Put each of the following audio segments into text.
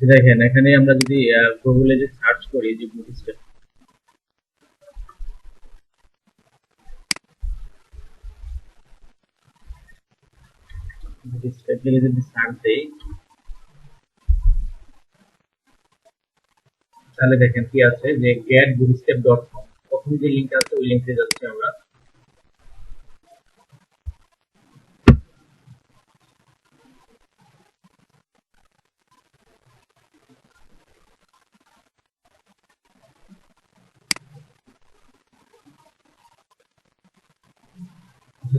দেখেন এখানে আমরা যদি গুগলে যে সার্চ করি যে বুটস্ট্র্যাপ লিখে যদি সার্চ দেই তাহলে দেখেন কি আছে যে getbootstrap.com প্রথম যে লিংক আছে ওই লিংকে যাচ্ছি আমরা।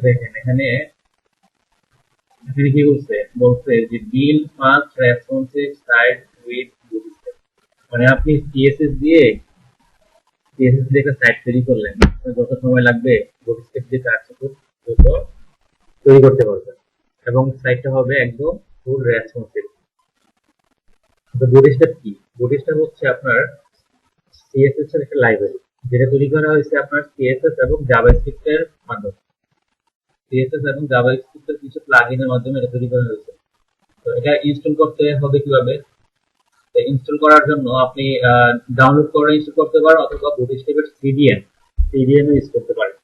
দেখেন এখানে এখানে কি বলছে বলছে যে build fast responsive site with bootstrap, মানে আপনি সিএসএস দিয়ে একটা সাইট তৈরি করলেন, যত সময় লাগবে বুটস্ট্র্যাপ দিয়ে কাজ খুব দ্রুত তৈরি করতে পারবেন এবং সাইটটা হবে একদম ফুল রেসপন্সিভ। তো বুটস্ট্র্যাপ কি? বুটস্ট্র্যাপ হচ্ছে আপনার সিএসএস এর একটা লাইব্রেরি যেটা তৈরি করা হয়েছে আপনার সিএসএস এবং জাভাস্ক্রিপ্ট এর মাধ্যমে। সিএসএস এবং জাভাস্ক্রিপ্ট এর কিছু প্লাগইনের মাধ্যমে এটা তৈরি করা হয়েছে। তো এটা ইনস্টল করতে হবে কিভাবে? ইনস্টল করার জন্য আপনি ডাউনলোড করে ইনস্টল করতে পারেন অথবা বুটস্ট্র্যাপের সিডিএন ইউজ করতে পারেন।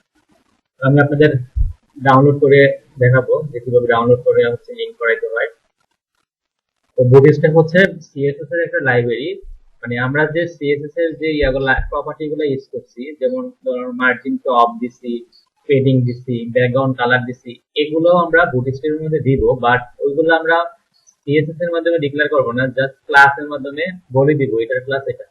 আমি আপনাদের ডাউনলোড করে দেখাবো যে কিভাবে ডাউনলোড করে হচ্ছে লিংক করাইতে হয়। তো বুটস্ট্র্যাপ হচ্ছে সিএসএস এর একটা লাইব্রেরি, মানে আমরা যে সিএসএস এর যে প্রপার্টি গুলো ইউজ করছি, যেমন মার্জিন টপ দিছি, পেডিং দিছি, ব্যাকগ্রাউন্ড কালার দিছি, এগুলো আমরা বুটস্ট্র্যাপের মধ্যে দিব, বাট ওইগুলো আমরা সিএসএস এর মাধ্যমে ডিক্লেয়ার করব না, জাস্ট ক্লাসের মাধ্যমে বলে দিব এটার ক্লাস এটা।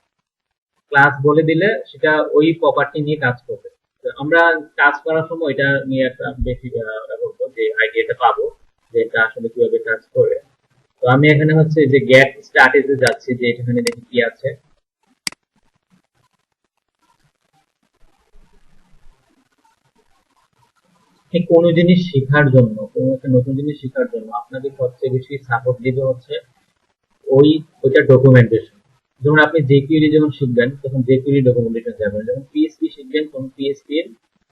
ক্লাস বলে দিলে সেটা ওই প্রপার্টি নিয়ে কাজ করবে। তো আমরা কাজ করার সময় এটা নিয়ে একটা বেশি করবো যে আইডিয়াটা পাবো যে এটা আসলে কিভাবে কাজ করে। তো আমি এখানে হচ্ছে যে গেট স্টার্টেজে যাচ্ছি, যে এখানে দেখি কি আছে। কোনো জিনিস শেখার জন্য, কোনো একটা নতুন জিনিস শেখার জন্য আপনাদের সবচেয়ে বেশি সাপোর্ট দিবে হচ্ছে ওইটা ডকুমেন্টেশন। যেমন আপনি জেকিউরি যখন শিখবেন তখন জেকিউরি ডকুমেন্টেশন যাবেন, যখন পিএসপি শিখবেন তখন পিএসপি এর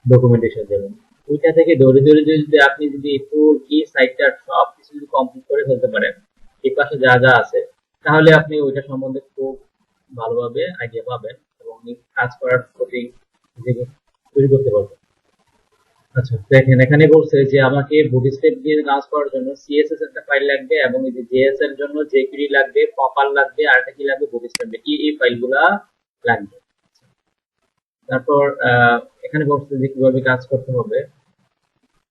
ডকুমেন্টেশন যাবেন। ওইটা থেকে ধরে ধরে যদি আপনি যদি ফুল কি সাইটটার সব কিছু যদি কমপ্লিট করে ফেলতে পারেন এই পাশে যা যা আছে, তাহলে আপনি ওইটা সম্বন্ধে খুব ভালোভাবে আইডিয়া পাবেন এবং কাজ করার প্রতি তৈরি করতে পারবেন। আচ্ছা দেখেন এখানে বলছে যে আমাকে বুটস্ট্র্যাপ দিয়ে কাজ করার জন্য সিএসএস একটা ফাইল লাগবে এবং এই যে জেএস এর জন্য জেকিউরি লাগবে, পপার লাগবে, আর একটা কি লাগবে বুটস্ট্র্যাপ এই ফাইলগুলা লাগবে। তারপর এখানে বলছে যে কিভাবে কাজ করতে হবে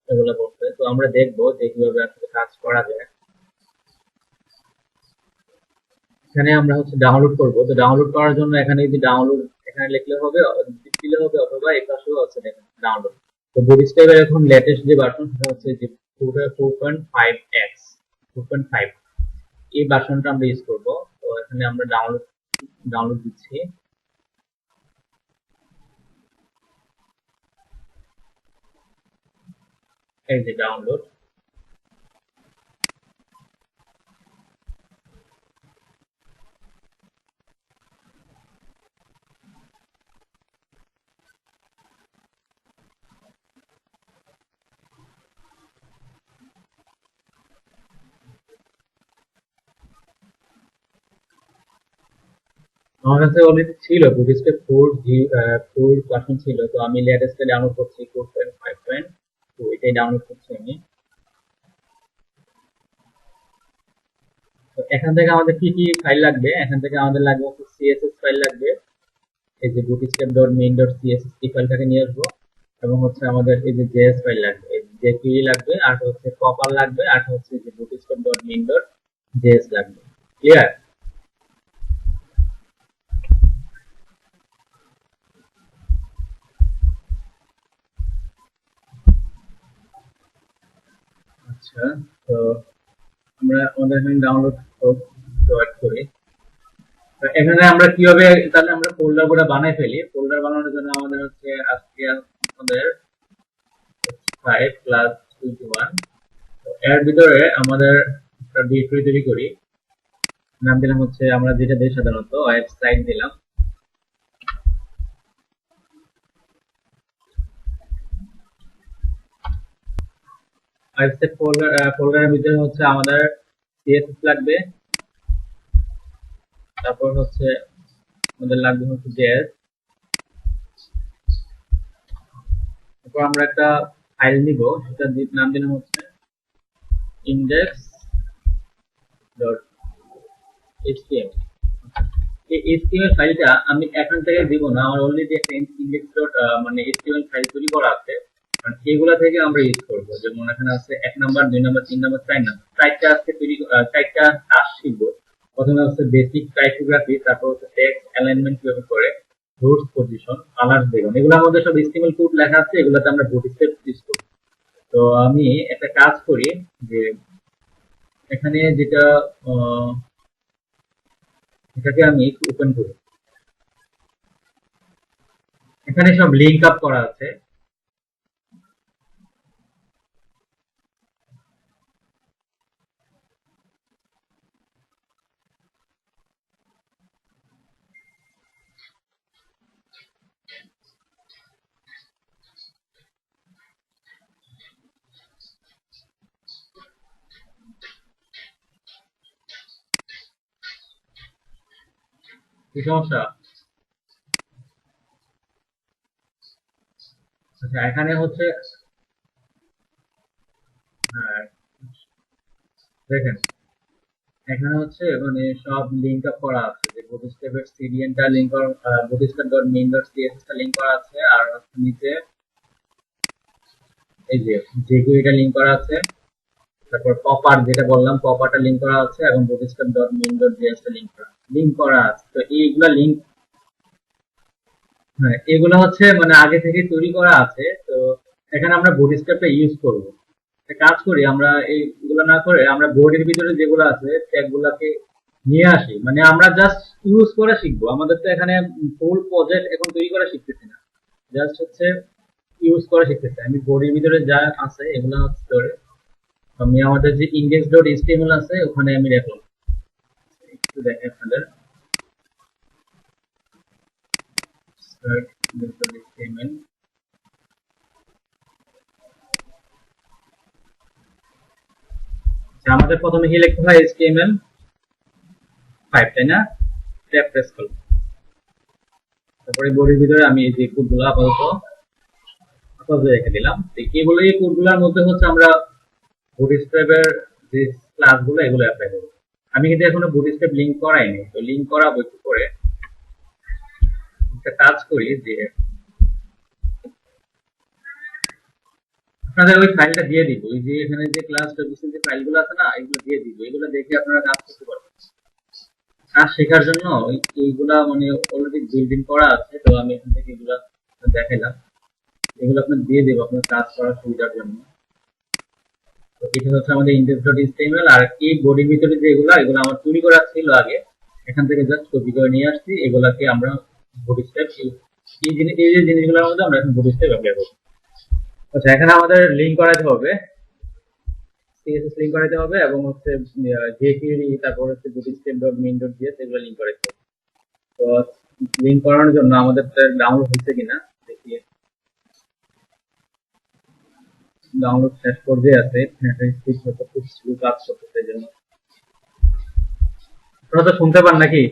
এগুলো বলছে, তো আমরা দেখবো যে কিভাবে আসলে কাজ করা যায়। এখানে আমরা হচ্ছে ডাউনলোড করব, তো ডাউনলোড করার জন্য এখানে যদি ডাউনলোড এখানে লিখলে হবে, দিলে হবে, অথবা এই পাশেও আছে দেখেন ডাউনলোড। তো বুটস্ট্র্যাপের এখন লেটেস্ট যে ভার্সন সেটা হচ্ছে যে 4.5x 4.5, এই ভার্সনটা আমরা ইউজ করব। তো এখানে আমরা ডাউনলোড দিচ্ছি। এই যে ডাউনলোড। আমার কাছে অলরেডি ছিল বুটস্ট্র্যাপ 4 ভার্সন ছিল, তো আমি লেটেস্টে ডাউনলোড করছি 4.5.2, এটাই ডাউনলোড করছি আমি। তো এখান থেকে আমাদের কি কি ফাইল লাগবে? এখান থেকে আমাদের লাগবে হচ্ছে সিএসএস ফাইল লাগবে, এই যে bootstrap.main.css এই ফাইলটাকে নিয়ে আসবো, এবং হচ্ছে আমাদের এই যে জেএস ফাইল লাগবে, এই jQuery লাগবে, আর হচ্ছে পপার লাগবে, আর হচ্ছে যে bootstrap.main.js লাগবে। ক্লিয়ার? আচ্ছা, তো আমরা আমাদের এখানে ডাউনলোড করি। এখানে আমরা কিভাবে তাহলে আমরা ফোল্ডার করে বানাই ফেলি। ফোল্ডার বানানোর জন্য আমাদের হচ্ছে আজকে আমাদের 5+21, এর ভিতরে আমাদের একটা ডিরেক্টরি তৈরি করি, নাম দিলাম হচ্ছে আমরা যেটা দিই সাধারণত ওয়েবসাইট দিলাম। ওয়েবসাইট ফোল্ডারের ভিতরে হচ্ছে আমাদের সিএসএস লাগবে, তারপর হচ্ছে আমাদের লাগবে হচ্ছে জেএস। তারপর আমরা একটা ফাইল নিব, সেটা নাম দিলাম হচ্ছে index.html। এই HTML ফাইলটা আমি এখান থেকে দিব না, আমার অলরেডি একটা index ডট মানে HTML ফাইল তৈরি করা আছে, মানে এগুলা থেকে আমরা ইউজ করব। যেমন এখানে আছে 1 নাম্বার 2 নাম্বার 3 নাম্বার 4 নাম্বার, চারটা আজকে তৈরি, চারটা টাস্ক শিখবো। প্রথমে হচ্ছে বেসিক টাইপোগ্রাফি, তারপর হচ্ছে টেক্সট অ্যালাইনমেন্ট কিভাবে করে, রুটস পজিশন, কালার বেগন, এগুলোর মধ্যে সব HTML কোড লেখা আছে, এগুলোতে আমরা বুট স্টেপ ইউজ করব। তো আমি একটা কাজ করি যে এখানে যেটা এটাকে আমি ওপেন করি, এখানে সব লিংক আপ করা আছে। কি সমস্যা? আচ্ছা, এখানে হচ্ছে, হ্যাঁ দেখেন, এখানে হচ্ছে মানে সব লিংক আপ করা আছে, যে বুটস্ট্র্যাপের সিডিএনটা লিংক করা, bootstrap.main.css টা লিংক করা আছে, আর নিচে এই যে jQuery টা লিংক করা আছে, তারপর পপার যেটা বললাম পপারটা লিংক করা আছে, এবং bootstrap.main.js টা লিংক করা আছে। তো এইগুলা লিংক, হ্যাঁ এগুলো হচ্ছে মানে আগে থেকে তৈরি করা আছে। তো এখানে আমরা বুটস্ট্র্যাপটা ইউজ করব। একটা কাজ করি, আমরা এইগুলো না করে আমরা বোর্ডের ভিতরে যেগুলো আছে ট্যাগগুলোকে নিয়ে আসি, মানে আমরা জাস্ট ইউজ করে শিখবো। আমাদের তো এখানে ফুল প্রজেক্ট এখন তৈরি করে শিখতেছি না, জাস্ট হচ্ছে ইউজ করে শিখতেছি। আমি বোর্ডের ভিতরে যা আছে এগুলো হচ্ছে ধরে আমি আমাদের যে index.html আছে ওখানে আমি রাখলাম, একটু দেখেন আপনাদের index.html। আমাদের প্রথমে কি লিখতে হয়, HTML5, তাই না? ট্যাব প্রেস করলাম, তারপরে বডির ভিতরে আমি এই যে কোডগুলো আপাতত রেখে দিলাম। এগুলো, এই কোডগুলোর মধ্যে হচ্ছে আমরা বুটস্ট্র্যাপের যে ক্লাসগুলো এগুলো অ্যাপ্লাই করব। আমি কিন্তু এখনো বুটস্ট্র্যাপ লিংক করাইনি, তো লিংক করাবো একটু পরে। একটা কাজ করি যে আপনাদের ওই ফাইলটা দিয়ে দিব, ওই যে এখানে যে ক্লাস ডকুমেন্ট যে ফাইলগুলো আছে না, এগুলো দিয়ে দিব, এগুলো দেখে আপনারা কাজ করতে পারবেন। কাজ শেখার জন্য এইগুলা মানে অলরেডি বিল্ড ইন করা আছে, তো আমি এখান থেকে এগুলা দেখাইলাম, এগুলো আপনার দিয়ে দেবো আপনার কাজ করার সুবিধার জন্য। তো এটা হচ্ছে আমাদের index.html, আর এই বডির ভিতরে যে এগুলো আমার তৈরি করা ছিল আগে, এখান থেকে জাস্ট কপি করে নিয়ে আসছি, এগুলাকে আমরা বুটস্ট্র্যাপ এই যে জিনিসগুলোর মধ্যে আমরা এখন বুটস্ট্র্যাপ অ্যাপ্লাই করব। আচ্ছা, এখানে আমাদের লিংক করাতে হবে, CSS লিংক করাতে হবে, এবং হচ্ছে jQuery, তারপর হচ্ছে bootstrap.main.js এগুলো লিংক করাতে হবে। তো লিংক করানোর জন্য আমাদের ডাউনলোড হচ্ছে কিনা দেখি, ডাউনলোড শেষ পর্যায়ে আছে, খুব স্লো কাজ করতেছে, এই জন্য আপনারা তো শুনতে পান নাকি?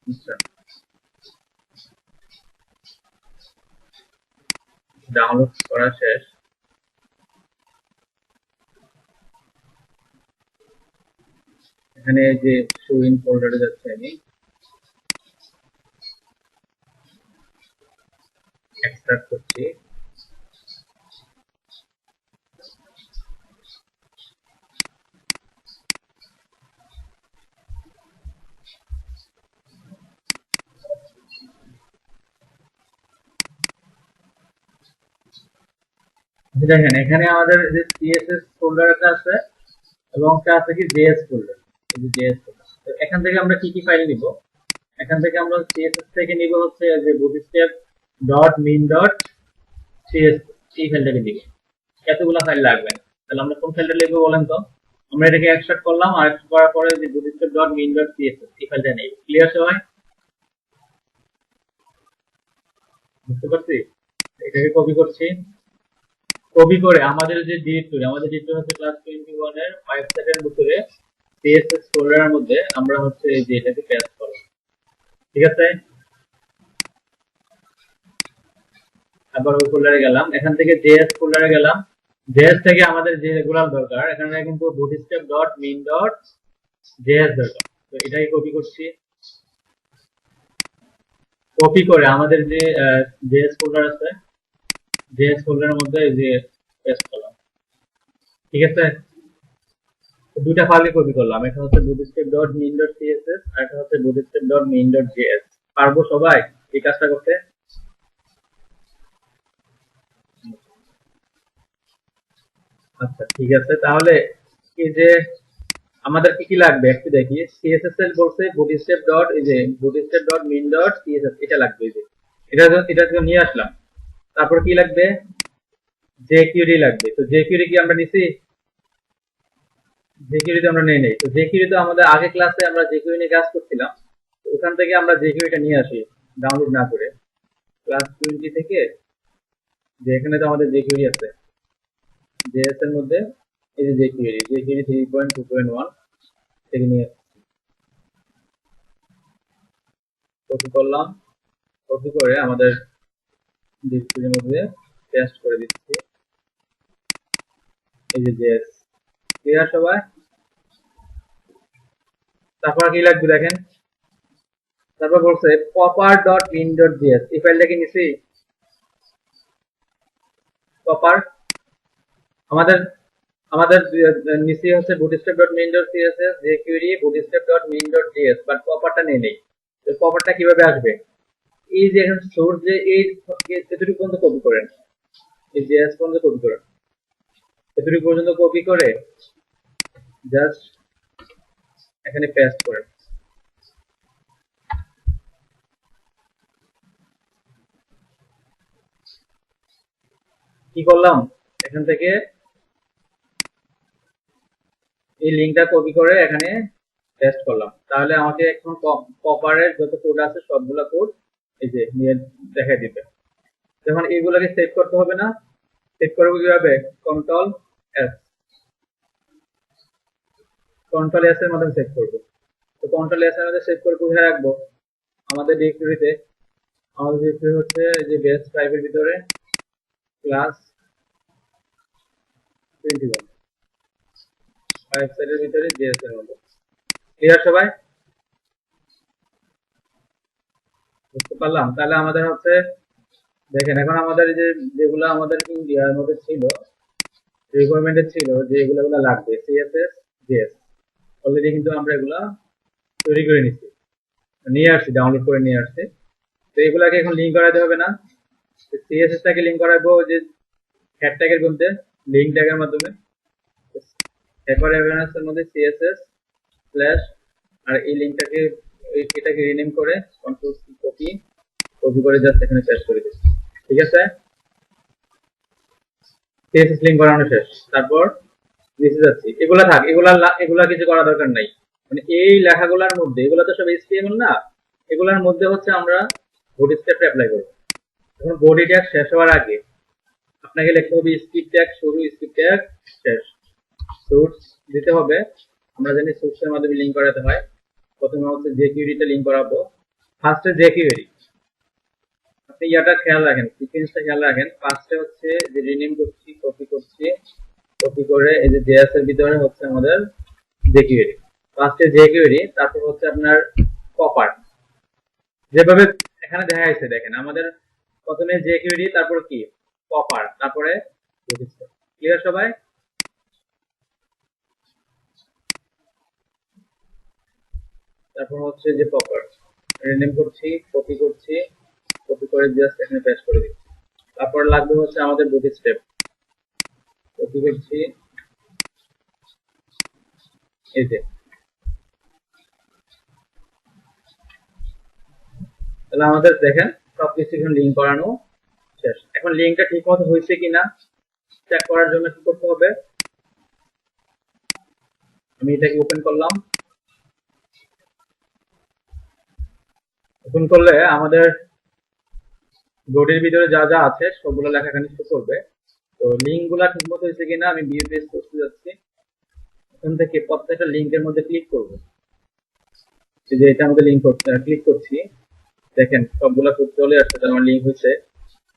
আচ্ছা, ডাউনলোড করা শেষ। এখানে যে শো ইন ফোল্ডারে যাচ্ছে, আমি এক্সট্রাক্ট করছি। দেখেন এখানে আমাদের যে CSS ফোল্ডার একটা আছে, এবং একটা আছে কি JS ফোল্ডার, এই যে JS ফোল্ডার। তো এখান থেকে আমরা কি কি ফাইল নিব, এখান থেকে আমরা CSS থেকে নিব হচ্ছে যে bootstrap.main.css, এই ফাইলটাকে দিব। এতগুলা ফাইল লাগবে না, তাহলে আমরা কোন ফাইলটা লিখবো বলেন তো? আমরা এটাকে এক্সট্রাক্ট করলাম, আর এক্সট্রাক্ট করার পরে যে bootstrap.main.css এই ফাইলটা নেই। ক্লিয়ার সবাই? বুঝতে পারছি? এটাকে কপি করছি, কপি করে আমাদের যে ডিরেক্টরি হচ্ছে ক্লাস 21 এর ওয়েবসাইটের ভিতরে সিএসএস ফোল্ডারের মধ্যে আমরা হচ্ছে এই যে এটাকে পেস্ট করলাম, ঠিক আছে। আবার ওই ফোল্ডারে গেলাম, এখান থেকে জেএস ফোল্ডারে গেলাম, জেএস থেকে আমাদের যে রেগুলার দরকার, এখানে কিন্তু bootstrap dot main dot JS দরকার, তো এটাই কপি করছি। কপি করে আমাদের যে জেএস ফোল্ডার আছে, জেএস ফোল্ডারের মধ্যে এই যে পেস্ট করলাম, ঠিক আছে। দুইটা ফাইলে কপি করলাম, একটা হচ্ছে Bootstrap dot main dot CSS আর একটা হচ্ছে Bootstrap dot main dot JS. পারবো সবাই এই কাজটা করতে? আচ্ছা ঠিক আছে, তাহলে এই যে আমাদের কি কি লাগবে একটু দেখি। সিএসএস এর বলছে বুটস্ট্র্যাপ ডট এই যে bootstrap dot main dot CSS, এটা লাগবে, এই যে এটা তো নিয়ে আসলাম। তারপর কি লাগবে? জেকিউরি লাগবে, তো জেকিউরি কি আমরা নিছি? জেকিউরি তো আমরা নেই নেই, তো জেকিউরি তো আমাদের আগে ক্লাসে আমরা জেকিউরি নিয়ে কাজ করছিলাম, তো ওখান থেকে আমরা জেকিউরিটা নিয়ে আসি ডাউনলোড না করে। ক্লাস 20 থেকে যে এখানে তো আমাদের জেকিউরি আছে, জেএস এর মধ্যে এই যে জেকিউরি 3.2.1 থেকে নিয়ে কপি করলাম, কপি করে আমাদের ডিরেক্টরির মধ্যে পেস্ট করে দিচ্ছি, এই যে জেএস। ক্লিয়ার সবাই? তারপর কি লাগবে দেখেন, তারপর বলছে popper dot main dot JS, এই ফাইলটা কি নিছি? পপার আমাদের আমাদের নিচে হচ্ছে Bootstrap dot main dot CSS, jQuery Bootstrap dot main dot JS, but পপারটা নেই। তো পপারটা কিভাবে আসবে? এই যে এখানে সোর্স যে এই এতটুকু পর্যন্ত কপি করেন, এই জেএস পর্যন্ত কপি করেন, এতটুকু পর্যন্ত কপি করে জাস্ট এখানে পেস্ট করেন। কি করলাম, এখান থেকে এই লিঙ্কটা কপি করে এখানে পেস্ট করলাম, তাহলে আমাকে এখন পপারের যত কোড আছে সবগুলা কোড এই যে নিয়ে দেখাই দিবে। যখন এইগুলোকে সেভ করতে হবে না, সেভ করবো কিভাবে? কন্ট্রোল এস, কন্ট্রোল এস এর মাধ্যমে সেভ করবো। তো কন্ট্রোল এস এর মধ্যে সেভ করে কোথায় রাখবো? আমাদের ডিরেক্টরিতে। আমাদের ডিরেক্টরি হচ্ছে যে বেস ড্রাইভের ভিতরে ক্লাস 21 ওয়েবসাইটের ভিতরে জেএস এর মধ্যে। ক্লিয়ার সবাই? বুঝতে পারলাম? তাহলে আমাদের হচ্ছে দেখেন, এখন আমাদের যে যেগুলো আমাদের ইন্ডিয়ার মধ্যে ছিল, রিকোয়ারমেন্টের ছিল যে এগুলো লাগবে সিএসএস জেএস, অলরেডি কিন্তু আমরা এগুলা তৈরি করে নিচ্ছি, নিয়ে আসছি, ডাউনলোড করে নিয়ে আসছি। তো এগুলাকে এখন লিঙ্ক করাতে হবে না, সিএসএস টাকে লিঙ্ক করাবো যে হ্যাড ট্যাগের মধ্যে, লিঙ্ক ট্যাগের মাধ্যমে। এরপরে এর মধ্যে সিএসএস স্ল্যাশ আর এই লিঙ্কটাকে এটাকে রিনেম করে কন্ট্রোল সি কপি, কপি করে জাস্ট এখানে পেস্ট করে দিচ্ছি, ঠিক আছে। সিএসএস লিঙ্ক করানো শেষ, তারপর নিচে যাচ্ছি। এগুলা থাক, এগুলা কিছু করা দরকার নাই, মানে এই লেখাগুলোর মধ্যে, এগুলা তো সব এইচটিএমএল না, এগুলার মধ্যে হচ্ছে আমরা বডি স্ট্যাপটা অ্যাপ্লাই করব। এখন বডি ট্যাগ শেষ হওয়ার আগে আপনাকে লিখতে হবে স্কিপ ট্যাগ শুরু, স্কিপ ট্যাগ শেষ। সোর্স দিতে হবে, আমরা জানি সোর্সের মাধ্যমে লিঙ্ক করাতে হয়। প্রথমে হচ্ছে জেকিউরিটা লিঙ্ক করাবো, ফার্স্টে জেকিউরি। আপনি ইয়াটা খেয়াল রাখেন, সিকোয়েন্সটা খেয়াল রাখেন। ফার্স্টে হচ্ছে যে রিনেম করছি, কপি করছি, কপি করে এই যে জেএস এর ভিতরে হচ্ছে আমাদের জেকিউরি, ফার্স্টে জেকিউরি, তারপর হচ্ছে আপনার পপার, যেভাবে এখানে দেখা যাচ্ছে। দেখেন আমাদের প্রথমে জেকিউরি, তারপর কি পপার, তারপরে ক্লিয়ার সবাই? তারপর হচ্ছে যে পপার রিনেম করছি, কপি করছি, কপি করে জাস্ট এখানে পেস্ট করে দিচ্ছি। তারপর লাগবে হচ্ছে আমাদের বুট স্টেপ, কপি করছি, এই যে। তাহলে আমাদের দেখেন সবকিছু এখন লিঙ্ক করানো শেষ। এখন লিঙ্কটা ঠিক মতো হয়েছে কিনা চেক করার জন্য কি করতে হবে, আমি এটাকে ওপেন করলাম। ওপেন করলে আমাদের বডির ভিতরে যা যা আছে সবগুলো লেখা এখানে শো করবে। তো লিঙ্ক গুলা ঠিক মতো হয়েছে কিনা আমি ভিউ পেজ করতে যাচ্ছি, এখান থেকে প্রত্যেকটা লিঙ্কের মধ্যে ক্লিক করব। এই যে এটা আমাদের লিঙ্ক করতে ক্লিক করছি, দেখেন সবগুলা খুব চলে আসছে, তার আমার লিঙ্ক হয়েছে।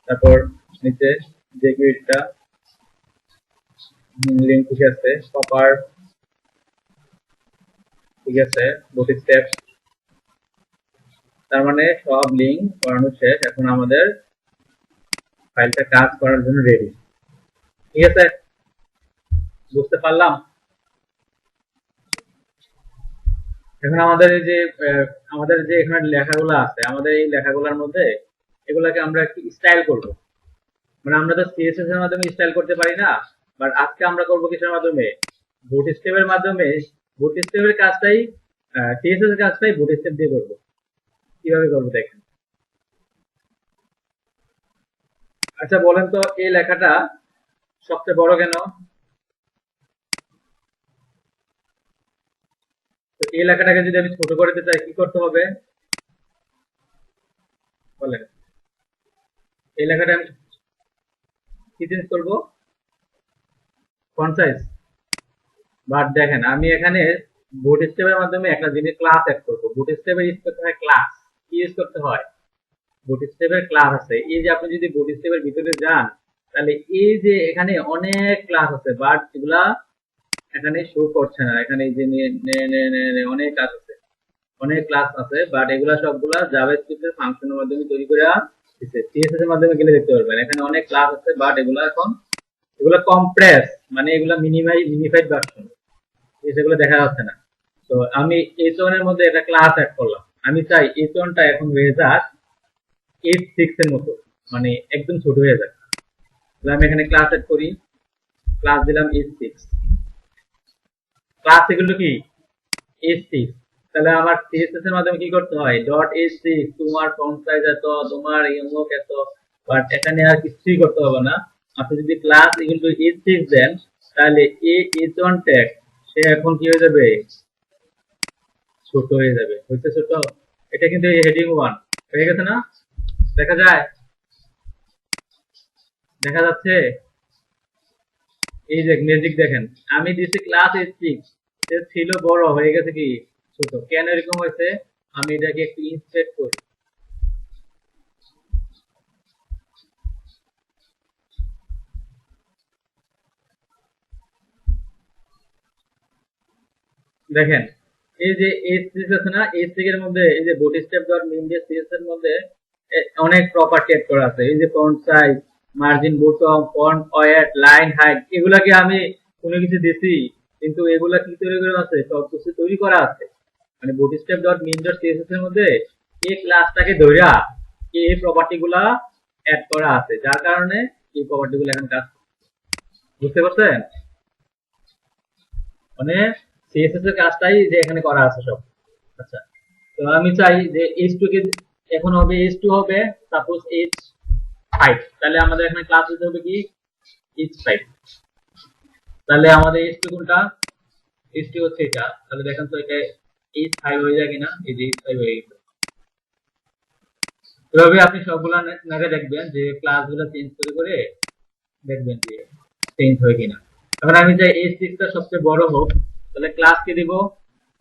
তারপর নিচে যে গ্রিডটা লিঙ্ক ঠিক আছে, কপার ঠিক আছে, বুট স্টেপ, তার মানে সব লিঙ্ক করানো শেষ। এখন আমাদের ফাইলটা কাজ করার জন্য রেডি। ঠিক আছে, বুঝতে পারলাম। এখন আমাদের এই যে আমাদের যে এখানে লেখাগুলো আছে, আমাদের এই লেখাগুলোর মধ্যে এগুলাকে আমরা একটু স্টাইল করব। মানে আমরা তো সিএসএস এর মাধ্যমে স্টাইল করতে পারি না, বাট আজকে আমরা করব কিসের মাধ্যমে? বুট স্টেপের মাধ্যমে। বুট স্টেপের কাজটাই সিএসএস এর কাজটাই বুট স্টেপ দিয়ে করব। কিভাবে করব দেখেন। আচ্ছা বলেন তো, এই লেখাটা সবচেয়ে বড় কেন? তো এই লেখাটাকে যদি আমি ছোট করতে চাই কি করতে হবে বলেন? এই লেখাটা আমি কি চেঞ্জ করব? Font size. বাট দেখেন আমি এখানে বুট স্টেপের মাধ্যমে একটা জিনিস ক্লাস অ্যাড করব। বুট স্টেপের ইউজ করতে হয় ক্লাস। কি ইউজ করতে হয়? বুট স্টেপের ক্লাস আছে। এই যে আপনি যদি বুট স্টেপের ভিতরে যান, তাহলে এই যে এখানে অনেক ক্লাস আছে, বাট এগুলা এখানে শো করছে না। এখানে এই যে অনেক ক্লাস আছে, অনেক ক্লাস আছে, বাট এগুলা সবগুলা জাভাস্ক্রিপ্টের ফাংশনের মাধ্যমে তৈরি করে দিচ্ছে। সিএসএস এর মাধ্যমে গেলে দেখতে পারবেন এখানে অনেক ক্লাস আছে, বাট এগুলা এখন এগুলা কম্প্রেস, মানে এগুলা মিনিফাইড ভার্সন, সেগুলো দেখা যাচ্ছে না। তো আমি H1 এর মধ্যে একটা ক্লাস অ্যাড করলাম। আমি চাই H1 টা এখন হয়ে যাক H6 এর মতো, মানে একদম ছোট হয়ে যাক। তাহলে আমি এখানে ক্লাস অ্যাড করি, ক্লাস দিলাম H6। ক্লাস এগুলো কি H6। তাহলে আমার সিএসএস এর মাধ্যমে কি করতে হয়? ডট H6, তোমার ফন্ট সাইজ এত, তোমার ইমোক এত, বাট এখানে আর কিছুই করতে হবে না। আপনি যদি ক্লাস ইকুয়াল টু H6 দেন, তাহলে এই H1 ট্যাগ সে এখন কি হয়ে যাবে? ছোট হয়ে যাবে। হচ্ছে ছোট। এটা কিন্তু হেডিং 1 হয়ে গেছে না? দেখা যায়? দেখা যাচ্ছে? এই যে ম্যাজিক দেখেন, আমি দিছি ক্লাস H6, সে ছিল বড়, হয়ে গেছে কি ছোট। কেন এরকম হয়েছে? আমি এটাকে একটু ইনস্পেক্ট করি। দেখেন এই যে H6 আছে না, H6 এর মধ্যে এই যে bootstrap.min.cs এর মধ্যে অনেক প্রপার্টি এড করা আছে। এই যে font size, margin, bottom, font wait, line height, এগুলাকে আমি কোনো কিছু দিছি, কিন্তু এগুলা কি তৈরি করা আছে? সব কিছু তৈরি করা আছে। মানে bootstrap.min.css এর মধ্যে এই ক্লাসটাকে ধইরা এই প্রপার্টি গুলা অ্যাড করা আছে, যার কারণে এই প্রপার্টি গুলো এখন কাজ করছে। বুঝতে পারছেন? মানে সিএসএস এর কাজটাই যে এখানে করা আছে সব। আচ্ছা, তো আমি চাই যে H2 কে এখন হবে H2 হবে সাপোজ H5, তাহলে আমাদের এখানে ক্লাস হতে হবে কি H5। তাহলে আমাদের H2 কোনটা? H2 হচ্ছে এটা। তাহলে দেখেন তো এটা H5 হয়ে যায় কিনা? এই যে H5 হয়ে গেছে। এভাবে আপনি সবগুলা নাগে দেখবেন যে ক্লাসগুলো চেঞ্জ করে দেখবেন যে চেঞ্জ হয় কিনা। এখন আমি চাই H6 টা সবচেয়ে বড় হোক, তাহলে ক্লাস কি দিব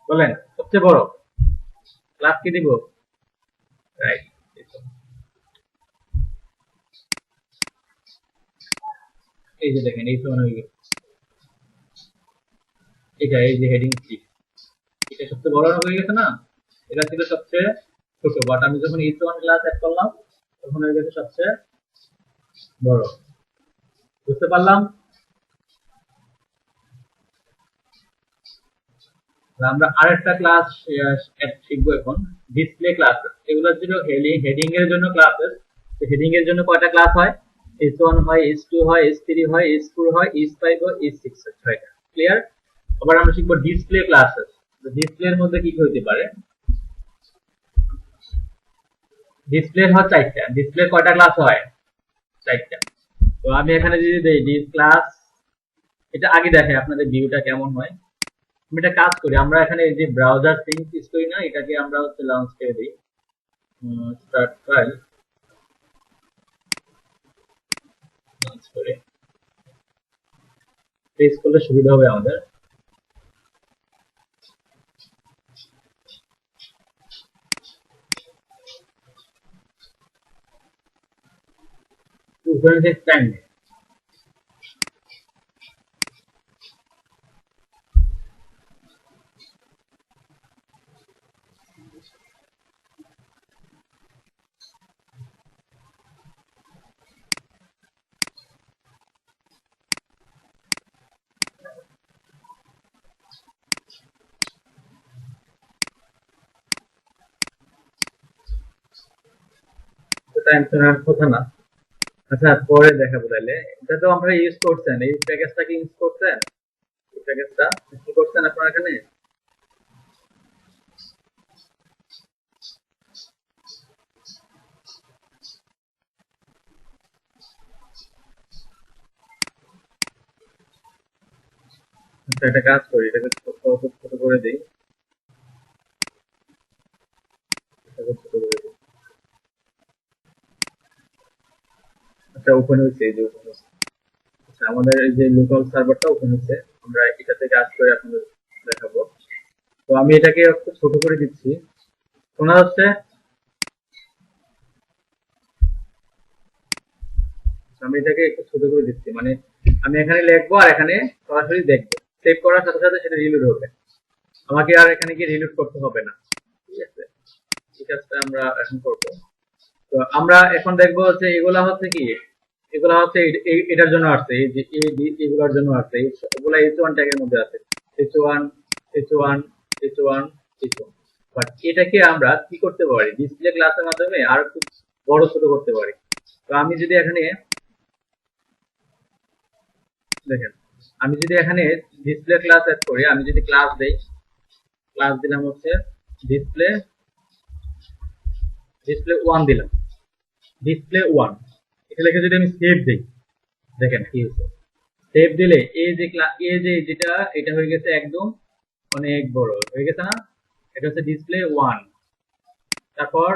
বলেন? সবচেয়ে বড় ক্লাস কি দিব? রাইট, এই যে দেখেন এই সমান হয়ে গেছে। এটা এই যে হেডিং 6, এটা সবচেয়ে বড় হয়ে গেছে না? এটা ছিল সবচেয়ে ছোট, বাট আমি যখন H1 ক্লাস অ্যাড করলাম তখন হয়ে গেছে সবচেয়ে বড়। বুঝতে পারলাম? আমরা আরেকটা ক্লাস শিখবো এখন, ডিসপ্লে ক্লাস। এগুলো ছিল হেডিং এর জন্য ক্লাসেস। হেডিং এর জন্য কয়টা ক্লাস হয়? H1 হয়, H2 হয়, H3 হয়, H4 হয়, H5 হয়, H6 হয়, 6টা। ক্লিয়ার? আবার আমরা শিখবো ডিসপ্লে ক্লাসেস। ডিসপ্লে এর মধ্যে কি কি হতে পারে? ডিসপ্লে হয় 4টা। ডিসপ্লে কয়টা ক্লাস হয়? 4টা। তো আমি এখানে যদি দেই ডিস ক্লাস, এটা আগে দেখে আপনাদের ভিউটা কেমন হয়। আমি একটা কাজ করি, আমরা এখানে এই যে ব্রাউজার সিঙ্ক ইউজ করি না, এটাকে আমরা হচ্ছে লঞ্চ করে দিই। স্টার্ট ফাইল লঞ্চ করে পেজ করলে সুবিধা হবে আমাদের। সিকোয়েন্সের টাইম নেই। টাইম তো আর কথা না। আচ্ছা পরে দেখাবো তাহলে। এটা তো আমরা ইউজ করছেন, এই প্যাকেজটা কি ইউজ করছেন? এই প্যাকেজটা ইনস্টল করছেন আপনারা এখানে? আচ্ছা একটা কাজ করি, এটাকে ছোট করে দিই, এটাকে ছোট করে দিই। আচ্ছা ওপেন হয়েছে, এই যে ওপেন হয়েছে। আচ্ছা আমাদের এই যে লোকাল সার্ভারটা ওপেন হয়েছে, আমরা এটা থেকে কাজ করে আপনাদের দেখাবো। তো আমি এটাকে একটু ছোট করে দিচ্ছি, শোনা যাচ্ছে? আমি এটাকে একটু ছোট করে দিচ্ছি, মানে আমি এখানে লিখবো আর এখানে সরাসরি দেখবো। সেভ করার সাথে সাথে সেটা রিলোড হবে, আমাকে আর এখানে গিয়ে রিলোড করতে হবে না। ঠিক আছে, এই কাজটা আমরা এখন করবো। তো আমরা এখন দেখবো হচ্ছে এগুলা হচ্ছে কি, এগুলা হচ্ছে এটার জন্য আসছে, এই যে এগুলোর জন্য আসছে, এগুলা H1 ট্যাগের মধ্যে আছে, H1 H1 H1 H1। But এটাকে আমরা কি করতে পারি, ডিসপ্লে ক্লাসের মাধ্যমে আর একটু বড় ছোট করতে পারি। তো আমি যদি এখানে দেখেন, আমি যদি এখানে ডিসপ্লে ক্লাস অ্যাড করি, আমি যদি ক্লাস দেই, ক্লাস দিলাম হচ্ছে ডিসপ্লে ডিসপ্লে 1 দিলাম, ডিসপ্লে 1 এটা লিখে যদি আমি সেভ দেই, দেখেন কি হচ্ছে। সেভ দিলে এই যে যেটা এটা হয়ে গেছে একদম অনেক বড় হয়ে গেছে না, এটা হচ্ছে ডিসপ্লে 1। তারপর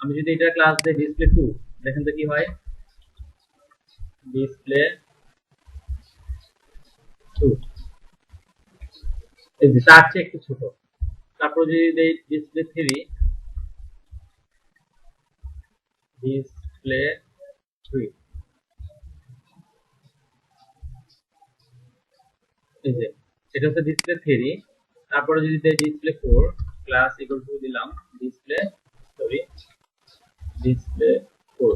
আমি যদি এটা ক্লাস দেই ডিসপ্লে 2, দেখেন তো কি হয়, ডিসপ্লে 2 এই যে তার চেয়ে একটু ছোট। তারপর যদি দেই ডিসপ্লে 3, ডিসপ্লে 3 এই যে এটা হচ্ছে ডিসপ্লে 3। তারপরে যদি দেই ডিসপ্লে 4 ক্লাস ইকুয়াল টু দিলাম ডিসপ্লে ডিসপ্লে 4,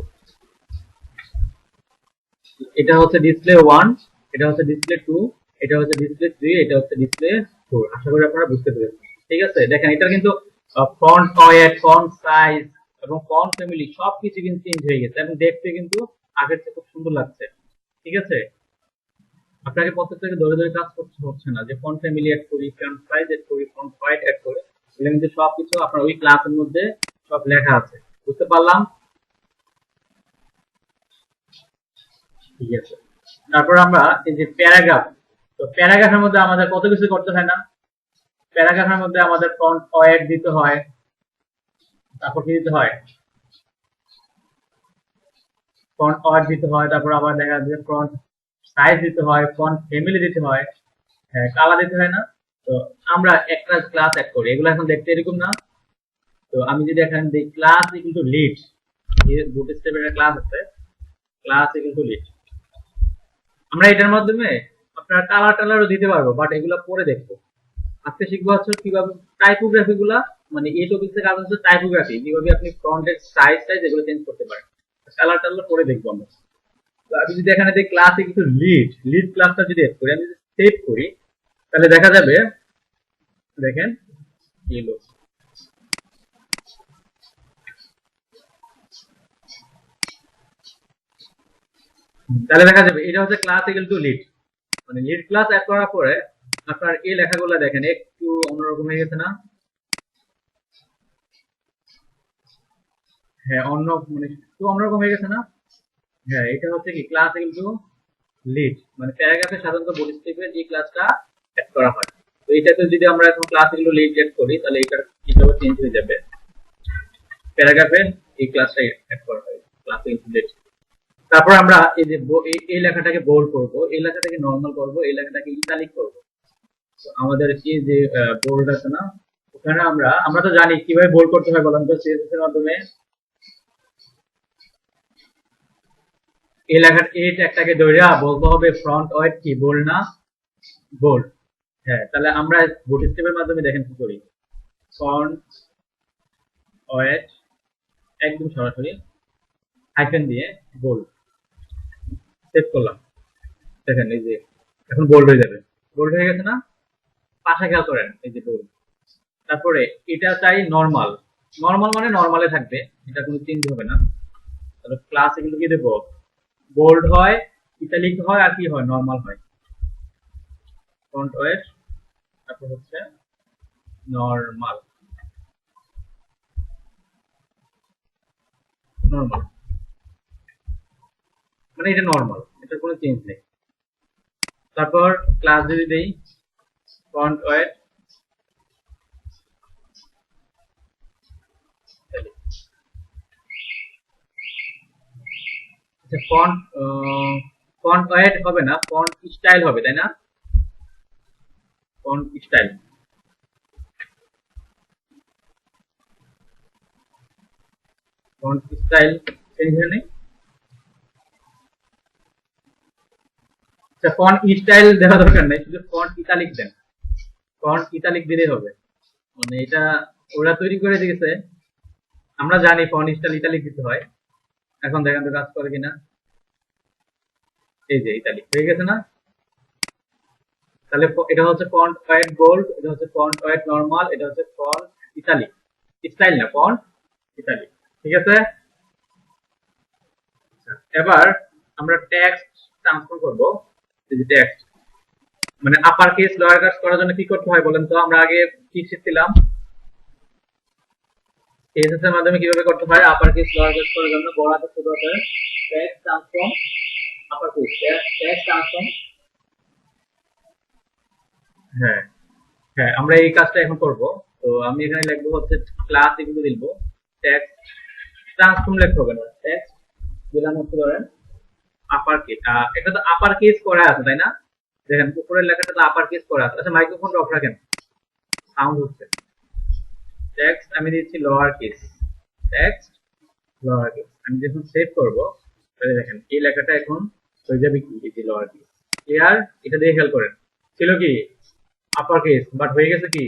এটা হচ্ছে ডিসপ্লে 1, এটা হচ্ছে ডিসপ্লে 2, এটা হচ্ছে ডিসপ্লে 3, এটা হচ্ছে ডিসপ্লে 4। আশা করি আপনারা বুঝতে পেরেছেন। ঠিক আছে, দেখেন এটা কিন্তু ফন্ট ওয়েট, ফন্ট সাইজ এবং ফন্ট ফ্যামিলি সবকিছু কিন্তু চেঞ্জ হয়ে গেছে এবং দেখতে কিন্তু আগের চেয়ে খুব সুন্দর লাগছে। ঠিক আছে, আপনাকে প্রত্যেকটাকে ধরে ধরে কাজ করতে হচ্ছে না, যে ফন্ট ফ্যামিলি অ্যাড করি, ফন্ট সাইজ অ্যাড করি, ফন্ট হোয়াইট অ্যাড করি, এগুলো কিন্তু সবকিছু আপনার ওই ক্লাসের মধ্যে সব লেখা আছে। বুঝতে পারলাম? ঠিক আছে, তারপর আমরা এই যে প্যারাগ্রাফ, তো প্যারাগ্রাফের মধ্যে আমাদের কত কিছু করতে হয় না? প্যারাগ্রাফের মধ্যে আমাদের ফন্ট ওয়েট দিতে হয়, তারপর কি দিতে হয়, ফন্ট ওয়েট দিতে হয়, তারপর আবার দেখা যাচ্ছে ফন্ট সাইজ দিতে হয়, ফন্ট ফ্যামিলি দিতে হয়, হ্যাঁ কালার দিতে হয় না? তো আমরা একটা ক্লাস অ্যাড করি, এগুলো এখন দেখতে এরকম না। তো আমি যদি এখানে দিই ক্লাস ইকুয়াল টু লিড, বুট স্ট্র্যাপের একটা ক্লাস আছে, ক্লাস ইকুয়াল টু লিড, আমরা এটার মাধ্যমে আপনার কালার টালারও দিতে পারবো, বাট এগুলো পরে দেখবো। আজকে শিখবো হচ্ছে কিভাবে টাইপোগ্রাফি গুলা, মানে এই টপিক্সের কাজ হচ্ছে টাইপোগ্রাফি, কিভাবে আপনি ফন্টের সাইজ এগুলো চেঞ্জ করতে পারেন। কালার টালার পরে দেখবো আমরা। তো আমি যদি এখানে দিই class equal to lead, lead ক্লাসটা যদি এড করি, আমি যদি সেভ করি, তাহলে দেখা যাবে, দেখেন কি লোক, তাহলে দেখা যাবে এটা হচ্ছে ক্লাস ইকুয়াল টু লিড, মানে লিড ক্লাস অ্যাড করার পরে আপনার এই লেখাগুলো দেখেন একটু অন্যরকম হয়ে গেছে না? হ্যাঁ অন্য মানে একটু অন্যরকম হয়ে গেছে না? হ্যাঁ এটা হচ্ছে কি ক্লাস ইকুয়াল টু লিড, মানে প্যারাগ্রাফে সাধারণত বডি স্ট্রিপের এই ক্লাসটা অ্যাড করা হয়। তো এটাতে যদি আমরা এখন class equal to lead add করি, তাহলে এটা কিভাবে চেঞ্জ হয়ে যাবে, প্যারাগ্রাফে এই ক্লাসটা অ্যাড করা হয় ক্লাস ইকুয়াল টু লিড। তারপর আমরা এই যে এই লেখাটাকে বোল্ড করব, এই লেখাটাকে নরমাল করব, এই লেখাটাকে ইটালিক করব। তো আমাদের কি যে বোল্ড আছে না, ওখানে আমরা তো জানি কিভাবে বোল্ড করতে হয়, বলেন তো? সিএসএস এর মাধ্যমে এই লেখার এই ট্যাগটাকে ধরে বলতে হবে ফ্রন্ট ওয়েট কি বোল্ড না বোল্ড। হ্যাঁ, তাহলে আমরা বুট স্টেপের মাধ্যমে দেখেন কি করি। ফ্রন্ট ওয়েট একদম সরাসরি হাইফেন দিয়ে বোল্ড সেভ করলাম। দেখেন এই যে এখন বোল্ড হয়ে যাবে, বোল্ড হয়ে গেছে না? পাশে খেয়াল করেন এই যে বোল্ড। তারপরে এটা চাই নরমাল, নরমাল মানে নরমালে থাকবে, এটা কোনো চেঞ্জ হবে না। তাহলে ক্লাসে কিন্তু কি দেবো, বোল্ড হয়, ইটালিক হয়, আর কি হয়, নরমাল হয়। ফ্রন্ট ওয়েট তারপর হচ্ছে নরমাল, নরমাল মানে এটা নরমাল, এটা কোনো চেঞ্জ নেই। তারপর ক্লাস যদি দেই front weight font font weight হবে না, ফন্ট স্টাইল হবে, তাই না? Font style, font style change হয়নি। আচ্ছা, ফন্ট স্টাইল দেওয়া দরকার নেই, শুধু ফন্ট ইটালিক দেন, ফন্ট ইটালিক দিলেই হবে। মানে এটা ওরা তৈরি করে দিয়েছে, আমরা জানি ফন্ট স্টাইল ইটালিক দিতে হয়। এখন দেখেন তো কাজ করে কিনা। এই যে ইটালিক হয়ে গেছে না? তাহলে এটা হচ্ছে ফন্ট ওয়েট বোল্ড, এটা হচ্ছে ফন্ট ওয়েট নরমাল, এটা হচ্ছে ফন্ট ইটালিক, স্টাইল না, ফন্ট ইটালিক। ঠিক আছে? এবার আমরা টেক্সট ট্রান্সফর্ম করব। এই যে টেক্সট মানে আপার কেস লোয়ার কেস করার জন্য কি করতে হয় বলেন তো? আমরা আগে কি শিখছিলাম, কেসেস এর মাধ্যমে কিভাবে করতে হয় আপার কেস লোয়ার কেস করার জন্য। বড় হাতের ছোট হাতের text transform upper case, text transform. হ্যাঁ হ্যাঁ, আমরা এই কাজটা এখন করব। তো আমি এখানে লিখবো হচ্ছে ক্লাস এগুলো লিখবো, টেক্সট ট্রান্সফর্ম লিখতে হবে না, টেক্সট দিলাম হচ্ছে ধরেন আপার কেস। এটা তো আপার কেস করা আছে তাই না? দেখেন উপরের লেখাটা তো আপার কেস করা আছে। আচ্ছা, মাইক্রোফোনটা অফ রাখেন, সাউন্ড হচ্ছে। টেক্সট আমি দিচ্ছি lower case, text lower case. আমি যখন সেভ করব তাহলে দেখেন এই লেখাটা এখন হয়ে যাবে কি, এই যে লোয়ার কেস। ক্লিয়ার? এটা দিয়ে খেয়াল করেন, ছিল কি আপার কেস, বাট হয়ে গেছে কি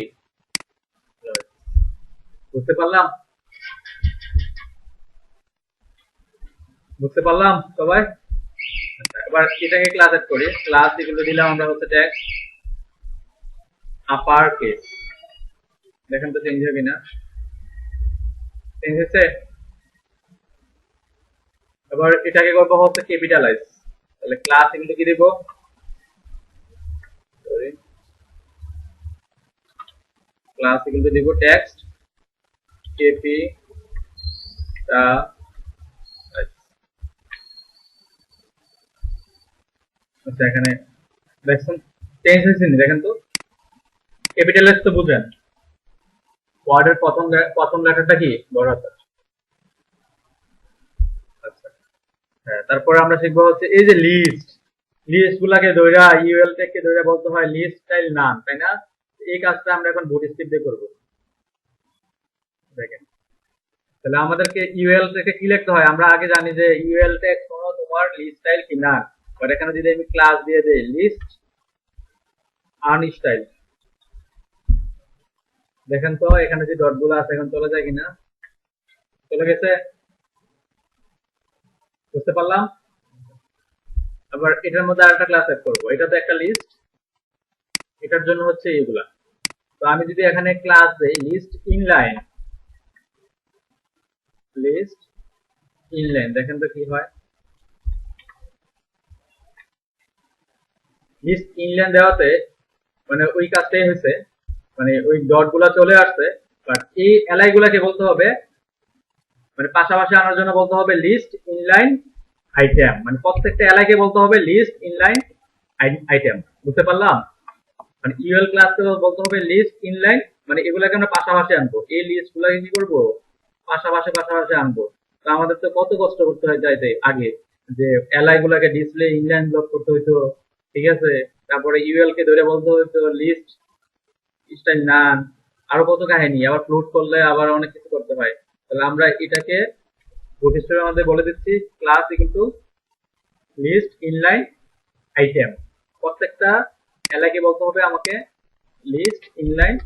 lower case। বুঝতে পারলাম? বুঝতে পারলাম সবাই? এবার এটাকে ক্লাস এড করি। ক্লাস এগুলো দিলাম আমরা হচ্ছে টেক্সট আপার কেস। দেখেন তো চেঞ্জ হবে না? চেঞ্জ হচ্ছে। এবার এটাকে করব হচ্ছে ক্যাপিটালাইজ। তাহলে ক্লাস এগুলো কি দেব, সরি, ক্লাস এগুলো দেব টেক্সট ক্যাপিটালাইজ। আচ্ছা, এখানে দেখুন চেঞ্জ হয়েছে নি? দেখেন তো ক্যাপিটালাইজ তো বুঝেন, ওয়ার্ডের প্রথম লেটারটা কি বড় হাতের। আচ্ছা হ্যাঁ, তারপরে আমরা শিখবো হচ্ছে এই যে লিস্ট, লিস্ট গুলাকে ধইরা ইউএল টেককে ধইরা বলতে হয় লিস্ট স্টাইল নাম, তাই না? এই কাজটা আমরা এখন বুট স্ট্রিপ দিয়ে করব। দেখেন তাহলে আমাদেরকে ইউএল থেকে কি লিখতে হয়, আমরা আগে জানি যে ইউএল টেক কোনো তোমার লিস্ট স্টাইল কি না। বাট এখানে যদি আমি ক্লাস দিয়ে দেই লিস্ট আনস্টাইল, দেখেন তো এখানে যে ডট গুলো আছে এখন চলে যায় কিনা, চলে গেছে। বুঝতে পারলাম? আবার এটার মধ্যে আরেকটা ক্লাস এড করব, এটা তো একটা লিস্ট, এটার জন্য হচ্ছে এগুলা। তো আমি যদি এখানে ক্লাস দেই লিস্ট ইনলাইন, লিস্ট ইনলাইন, দেখেন তো কি হয়। লিস্ট ইনলাইন দেওয়াতে মানে ওই কাজটাই হয়েছে, মানে ওই ডট গুলা চলে আসছে। বাট এই এলাই গুলাকে বলতে হবে মানে পাশাপাশি আনার জন্য বলতে হবে লিস্ট ইনলাইন আইটেম, মানে প্রত্যেকটা এলাইকে বলতে হবে লিস্ট ইনলাইন আইটেম। বুঝতে পারলাম? মানে ইউএল ক্লাসকে বলতে হবে লিস্ট ইনলাইন, মানে এগুলাকে আমরা পাশাপাশি আনবো, এই লিস্ট গুলাকে কি করবো পাশাপাশি আনবো। তো আমাদের তো কত কষ্ট করতে হয় যাইতে আগে, যে এলাই গুলাকে ডিসপ্লে ইনলাইন ব্লক করতে হইতো, ঠিক আছে? তারপরে ইউএল কে ধরে বলতে হইতো লিস্ট স্টাইল নান, আরো কত কাহিনী, আবার ফ্লোট করলে আবার অনেক কিছু করতে হয়। তাহলে আমরা এটাকে বুট স্ট্র্যাপের মধ্যে বলে দিচ্ছি class equal to list inline item, প্রত্যেকটা এলাকে বলতে হবে আমাকে লিস্ট ইনলাইন।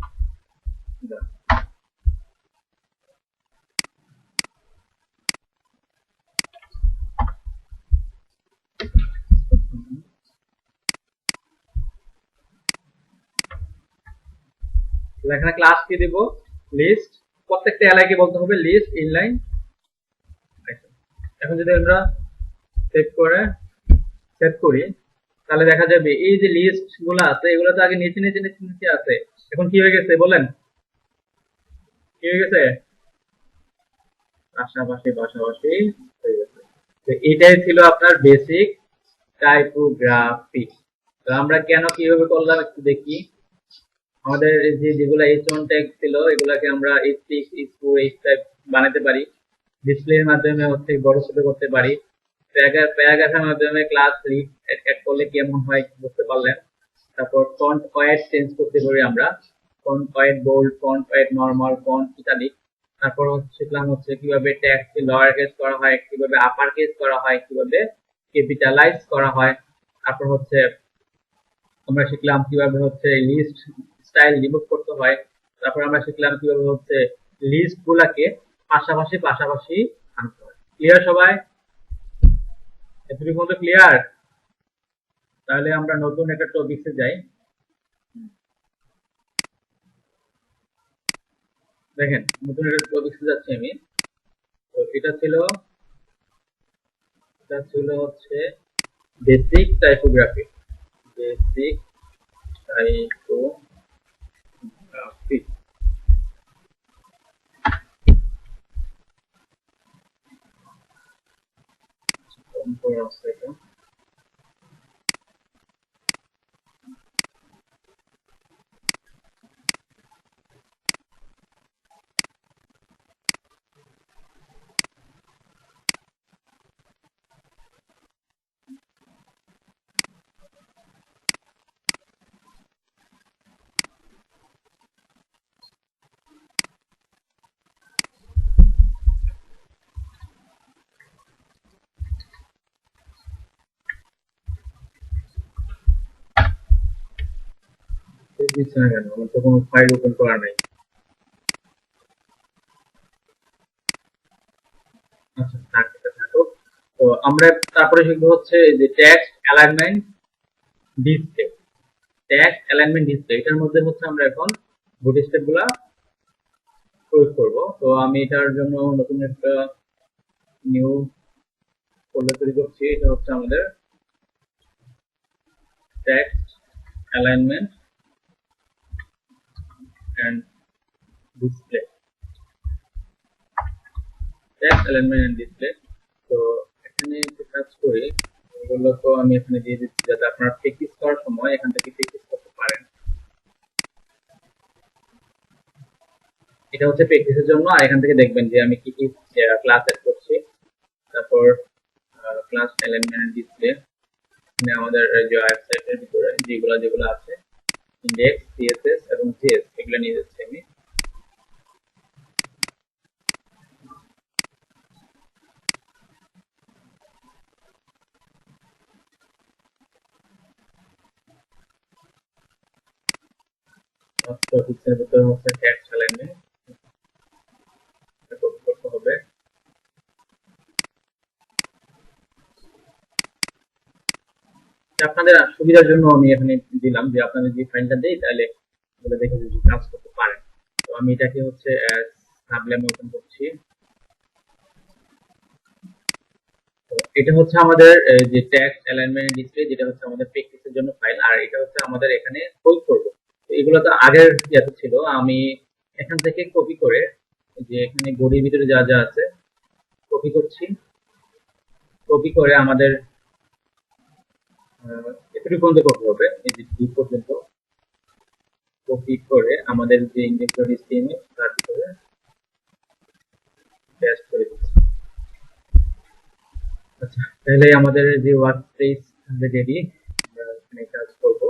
এখানে ক্লাস কি দেব, লিস্ট, প্রত্যেকটা এলাকে বলতে হবে লিস্ট ইনলাইন। এখন যদি আমরা সেভ করি তাহলে দেখা যাবে এই যে লিস্ট গুলো আছে এগুলো তো আগে নিচে নিচে নিচে নিচে আছে, এখন কি হয়ে গেছে বলেন, কি হয়ে গেছে, পাশাপাশি পাশাপাশি হয়ে গেছে। তো এটাই ছিল আপনার বেসিক টাইপোগ্রাফি। তো আমরা কেন কিভাবে করলাম একটু দেখি। আমাদের যেগুলো H1 ট্যাগ ছিল এগুলাকে আমরা H6 H4 H5 বানাতে পারি, ডিসপ্লের মাধ্যমে হচ্ছে বড় ছোট করতে পারি, প্যারাগ্রাফের মাধ্যমে ক্লাস অ্যাড করলে কেমন হয় বুঝতে পারলেন। তারপর ফন্ট ওয়েট চেঞ্জ করতে পারি আমরা, font weight bold, font weight normal, font ইত্যাদি। তারপর শিখলাম হচ্ছে কিভাবে টেক্সট লোয়ার কেস করা হয়, কিভাবে আপার কেস করা হয়, কিভাবে ক্যাপিটালাইজ করা হয়। তারপর হচ্ছে আমরা শিখলাম কিভাবে হচ্ছে লিস্ট স্টাইল রিমুভ করতে হয়। তারপর আমরা শিখলাম কিভাবে হচ্ছে লিস্ট গুলাকে পাশাপাশি পাশাপাশি আনতে হয়। ক্লিয়ার সবাই? এতটুকু মতো ক্লিয়ার? তাহলে আমরা নতুন একটা টপিকসে যাই। দেখেন নতুন একটা টপিকসে যাচ্ছি আমি। তো এটা ছিল হচ্ছে বেসিক টাইপোগ্রাফি। Basic typography. দিচ্ছে না কেন? আমার তো কোনো ফাইল ওপেন করা নাই। আচ্ছা থাক, এটা থাকুক। তো আমরা তারপরে শিখবো হচ্ছে যে text alignment display. Text alignment display এটার মধ্যে হচ্ছে আমরা এখন বুট স্টেপ গুলা প্রয়োগ করব। তো আমি এটার জন্য নতুন একটা নিউ ফোল্ডার তৈরি করছি। এটা হচ্ছে আমাদের text alignment and display. Text alignment and display. তো এখানে একটা কাজ করি, এগুলো তো আমি এখানে দিয়ে দিচ্ছি যাতে আপনারা প্র্যাকটিস করার সময় এখান থেকে প্র্যাকটিস করতে পারেন। এটা হচ্ছে প্র্যাকটিসের জন্য, আর এখান থেকে দেখবেন যে আমি কি কি ক্লাস এড করছি। তারপর ক্লাস অ্যালাইনমেন্ট এন্ড ডিসপ্লে, মানে আমাদের যে ওয়েবসাইটের ভিতরে যেগুলো আছে ইন্ডেক্স, সিএসএস এবং জেএস এগুলো নিয়ে যাচ্ছি আমি। টপিকসের ভিতরে হচ্ছে টেক্সট অ্যালাইনমেন্ট করতে হবে। আপনাদের সুবিধার জন্য আমি এখানে দিলাম যে আপনাদের যে ফাইলটা দেই তাহলে এগুলো দেখে যদি কাজ করতে পারেন। তো আমি এটাকে হচ্ছে সাবলেমে ওপেন করছি। এটা হচ্ছে আমাদের যে টেক্সট অ্যালাইনমেন্ট ডিসপ্লে, যেটা হচ্ছে আমাদের প্র্যাকটিসের জন্য ফাইল, আর এটা হচ্ছে আমাদের এখানে হোল্ড করব। তো এগুলো তো আগের ইয়াতে ছিল, আমি এখান থেকে কপি করে যে এখানে বডির ভিতরে যা যা আছে কপি করছি। কপি করে আমাদের এতটুকু পর্যন্ত কপি হবে, এই যে ডি পর্যন্ত কপি করে আমাদের যে index.html তার ভিতরে পেস্ট করে দিচ্ছি। আচ্ছা তাহলে আমাদের যে ওয়ার্কস্পেস রেডি, আমরা এখানে কাজ করব।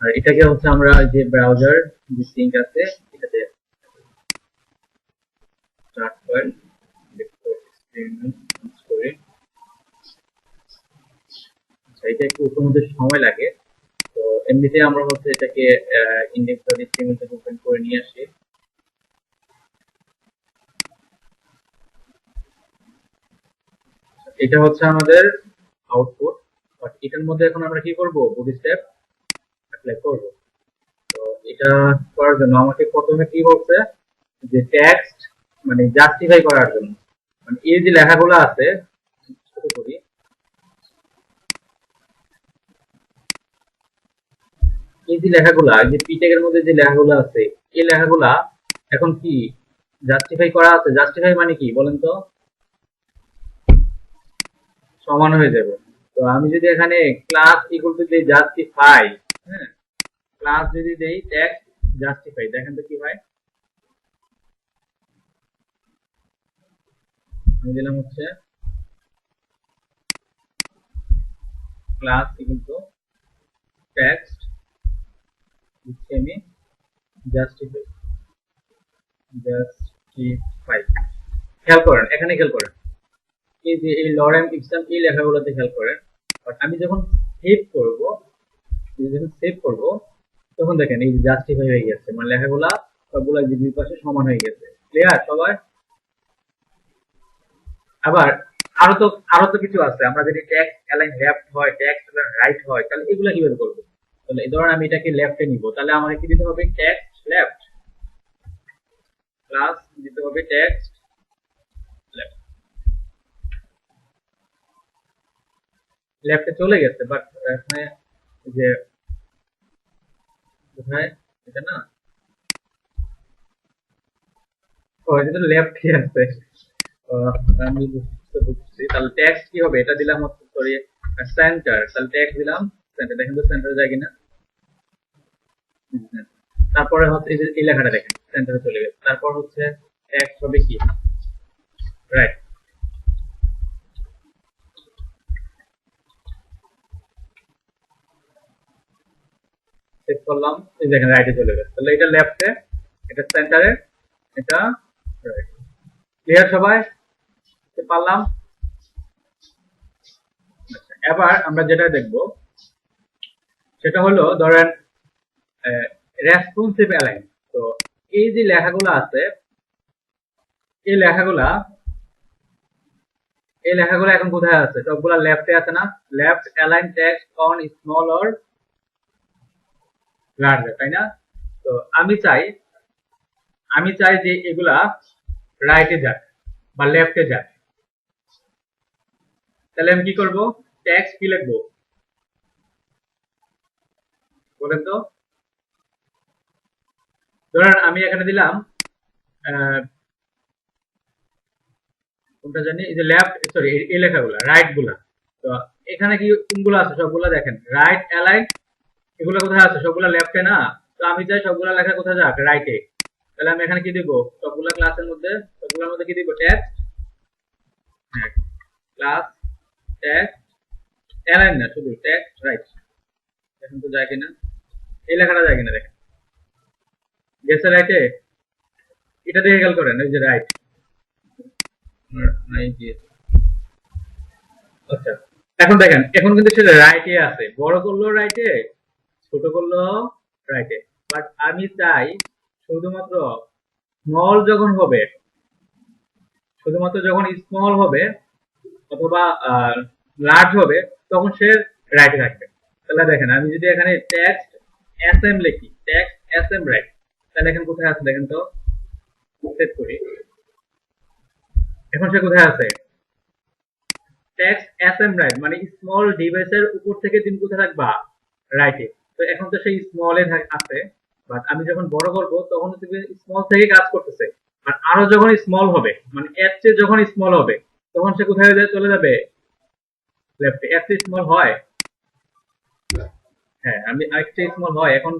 আর এটাকে হচ্ছে আমরা যে ব্রাউজার যে সিঙ্ক আছে এটাতে স্টার্ট পয়েন্ট করে এটা একটু মধ্যে সময় লাগে। তো এমনিতে আমরা হচ্ছে এটাকে index.html থেকে ওপেন করে নিয়ে আসি। এটা হচ্ছে আমাদের আউটপুট, বাট এটার মধ্যে এখন আমরা কি করব, বুটস্ট্র্যাপ অ্যাপ্লাই করব। তো এটা করার জন্য আমাকে প্রথমে কি বলছে যে টেক্সট মানে জাস্টিফাই করার জন্য, মানে এই যে লেখাগুলো আছে, ছোট করি, এই যে লেখাগুলা, এই যে পিটেকের মধ্যে যে লেখাগুলো আছে, এই লেখাগুলা এখন কি জাস্টিফাই করা আছে। জাস্টিফাই মানে কি বলেন তো? সমান হয়ে যাবে। তো আমি যদি এখানে ক্লাস ইকুয়াল টু দেই জাস্টিফাই, হ্যাঁ, ক্লাস যদি দেই টেক্সট জাস্টিফাই, দেখেন তো কি হয়। আমি দিলাম হচ্ছে ক্লাস ইকুয়াল টু টেক্সট, দিচ্ছি আমি জাস্টিফাই, জাস্টিফাই। খেয়াল করেন, এখানে খেয়াল করেন, এই যে এই লরেম ইপসন এই লেখাগুলোতে খেয়াল করেন। বাট আমি যখন সেভ করব, যখন সেভ করব তখন দেখেন এই জাস্টিফাই হয়ে গেছে, মানে লেখাগুলা সবগুলা যে দুই পাশে সমান হয়ে গেছে। ক্লিয়ার সবাই? আবার আরো তো কিছু আছে, আমরা যদি টেক্সট অ্যালাইন লেফট হয়, টেক্সট অ্যালাইন রাইট হয়, তাহলে এগুলা কিভাবে করব? তাহলে এই ধরনের আমি এটাকে লেফটে নিব, তাহলে আমাকে কি দিতে হবে, টেক্সট লেফট, প্লাস দিতে হবে টেক্সট লেফট। লেফটে চলে গেছে, বাট এখানে যে কোথায়, এটা না, ও এটা তো লেফটে আছে। আমি বুঝছি। তাহলে টেক্সট কি হবে, এটা দিলাম হচ্ছে সরি সেন্টার, তাহলে টেক্সট দিলাম সেন্টার, দেখেন তো সেন্টারে যায় কিনা। তারপরে হচ্ছে এই লেখাটা দেখেন সেন্টারে চলে গেছে। তারপর হচ্ছে টেক্সট হবে কি, রাইট। সেভ করলাম, এই দেখেন রাইটে চলে গেছে। তাহলে এটা লেফটে, এটা সেন্টারে, এটা রাইট। ক্লিয়ার সবাই? পারলাম। এবার আমরা যেটা দেখব সেটা হলো ধরেন রেসপন্সিভ অ্যালাইন। তো এই যে লেখাগুলো আছে, এই লেখাগুলা এখন কোথায় আছে? সবগুলা লেফটে আছে না? Left align text on small or larger, তাই না? তো আমি চাই যে এগুলা রাইটে যাক বা লেফটে যাক। তাহলে আমি কি করব, টেক্সট কি লিখবো বলেন তো? ধরেন আমি এখানে দিলাম কোনটা জানি, এই যে লেফট, সরি এই লেখাগুলা রাইট গুলা। তো এখানে কি কোনগুলো আছে, সবগুলা দেখেন রাইট অ্যালাইন, এগুলো কোথায় আছে? সবগুলা লেফটে না? তো আমি চাই সবগুলা লেখা কোথায় যাক, রাইটে। তাহলে আমি এখানে কি দিব, সবগুলা ক্লাসের মধ্যে, সবগুলোর মধ্যে কি দিব, টেক্সট, হ্যাঁ, ক্লাস টেক্সট অ্যালাইন না, শুধু টেক্সট রাইট। এখন তো যায় কিনা, এই লেখাটা যায় কিনা দেখেন, গেছে রাইটে। এটা দেখে খেয়াল করেন, ওই যে রাইট, আচ্ছা। এখন দেখেন, এখন কিন্তু সেটা রাইটে আছে, বড় করলো রাইটে, ছোট করলো রাইটে। বাট আমি চাই শুধুমাত্র স্মল যখন হবে, শুধুমাত্র যখন স্মল হবে অথবা লার্জ হবে, তখন সে রাইটে থাকবে। তাহলে দেখেন আমি যদি এখানে টেক্সট এসএম লিখি, টেক্সট এসএম রাইট, তাহলে এখন কোথায় আছে দেখেন তো, সেট করি, এখন সে কোথায় আছে, টেক্সট এসএম রাইট, মানে স্মল ডিভাইসের উপর থেকে তুমি কোথায় রাখবা, রাইটে। তো এখন তো সেই স্মলে আছে, বাট আমি যখন বড় করব তখন স্মল থেকে কাজ করতেছে। আর আরো যখন স্মল হবে, মানে এর চেয়ে যখন স্মল হবে, তখন সে কোথায় চলে যাবে, লেফটে। এর চেয়ে স্মল হয়, হ্যাঁ আমি আরেকটা স্মল হয়। এখন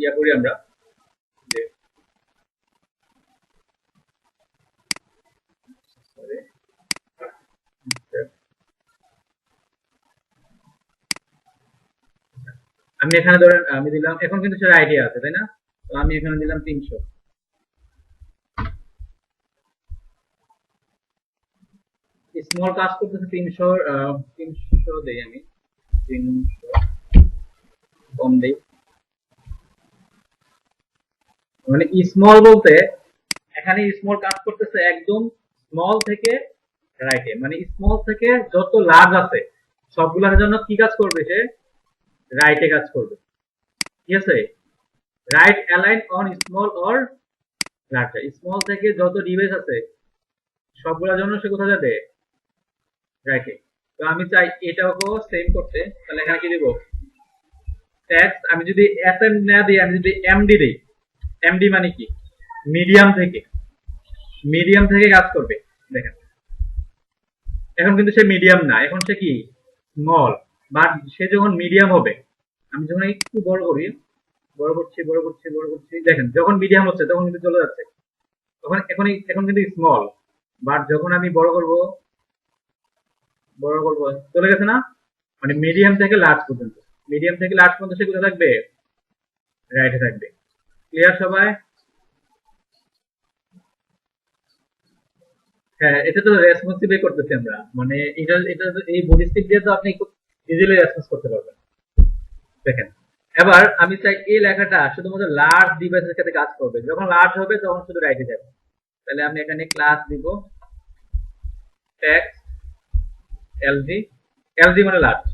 ইয়া করি আমরা যে আমি এখানে ধরেন আমি দিলাম, এখন কিন্তু সেটা আইডিয়া আছে তাই না? তো আমি এখানে দিলাম 300, স্মল কাজ করতেছে 300, 300 দেই আমি, কম দেই, মানে স্মল বলতে এখানে স্মল কাজ করতেছে একদম স্মল থেকে রাইটে, মানে স্মল থেকে যত লার্জ আছে সবগুলোর জন্য কি কাজ করবে, সে রাইটে কাজ করবে। ঠিক আছে, right align on small or large, small থেকে যত ডিভাইস আছে সবগুলোর জন্য সে কোথায় যাবে, রাইটে। তো আমি চাই এটাও সেম করতে, তাহলে এখানে কি দেব, ট্যাক্স। আমি যদি এসএম না দিই, আমি যদি এমডি দিই, এমডি মানে কি, মিডিয়াম থেকে কাজ করবে। দেখেন এখন কিন্তু সে মিডিয়াম না, এখন সে কি স্মল, বাট সে যখন মিডিয়াম হবে, আমি যখন একটু বড় করি, বড় করছি, দেখেন যখন মিডিয়াম হচ্ছে তখন কিন্তু চলে যাচ্ছে, তখন এখন কিন্তু স্মল, বাট যখন আমি বড় করব চলে গেছে না, মানে মিডিয়াম থেকে লার্জ পর্যন্ত, সে কোথায় থাকবে, রাইটে থাকবে। ক্লিয়ার সবাই? হ্যাঁ, এটা তো রেসপন্সিভ করতেছি আমরা, মানে এটা এই বডিস্টিক দিয়ে তো আপনি খুব ইজিলি রেসপন্স করতে পারবেন। দেখেন এবার আমি চাই এই লেখাটা শুধুমাত্র লার্জ ডিভাইসের সাথে কাজ করবে, যখন লার্জ হবে তখন শুধু রাইটে যাবে। তাহলে আমি এখানে ক্লাস দিব টেক্সট এলজি, এলজি মানে লার্জ,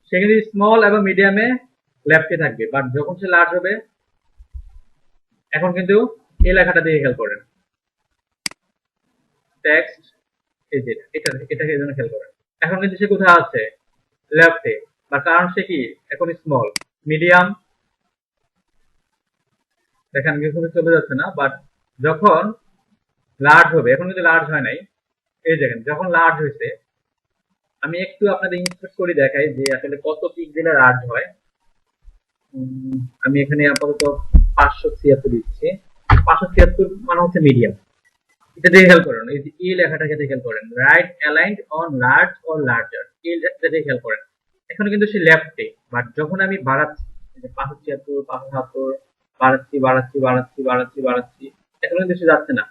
সে কিন্তু স্মল এবং মিডিয়ামে লেফটে থাকবে, বাট যখন সে লার্জ হবে, এখন কিন্তু এই লেখাটা দিয়ে খেয়াল করেন, টেক্সট এই যে এটাকে এই জন্য খেয়াল করেন, এখন কিন্তু সে কোথায় আছে, লেফটে, বা কারণ সে কি এখন স্মল, মিডিয়াম, দেখেন কিন্তু চলে যাচ্ছে না, বাট যখন লার্জ হবে, এখন কিন্তু লার্জ হয় নাই, এই দেখেন যখন লার্জ হয়েছে, আমি একটু আপনাদের ইন্সপেক্ট করে দেখাই যে আসলে কত পিক দিলে লার্জ হয়। আমি এখানে আপাতত 576 দিচ্ছি, 576 মানে হচ্ছে মিডিয়াম। এটা দেখে খেয়াল করেন, এই যে এই লেখাটাকে দেখে খেয়াল করেন, right aligned on large or larger, এই দেখে খেয়াল করেন, এখন কিন্তু সে লেফটে, বাট যখন আমি বাড়াচ্ছি 576 577 বাড়াচ্ছি, এখন কিন্তু সে যাচ্ছে না,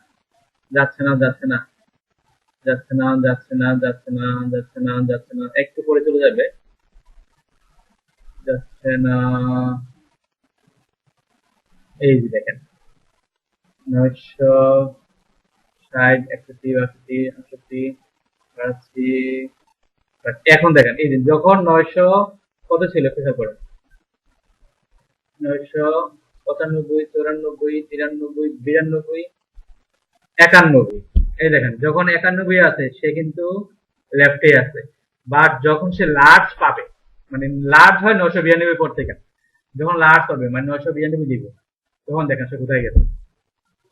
একটু পরে চলে যাবে, যাচ্ছে না, এই যে দেখেন 960 61 68 এখন দেখেন এই যে যখন 900 কত ছিল খেয়াল করেন, 995 94 93 92 91, এই দেখেন যখন 91 আছে সে কিন্তু লেফটে আছে, বাট যখন সে লার্জ পাবে, মানে লার্জ হয় 992 পর থেকে, যখন লার্জ পাবে মানে 992 দিব, তখন দেখেন সে কোথায় গেছে,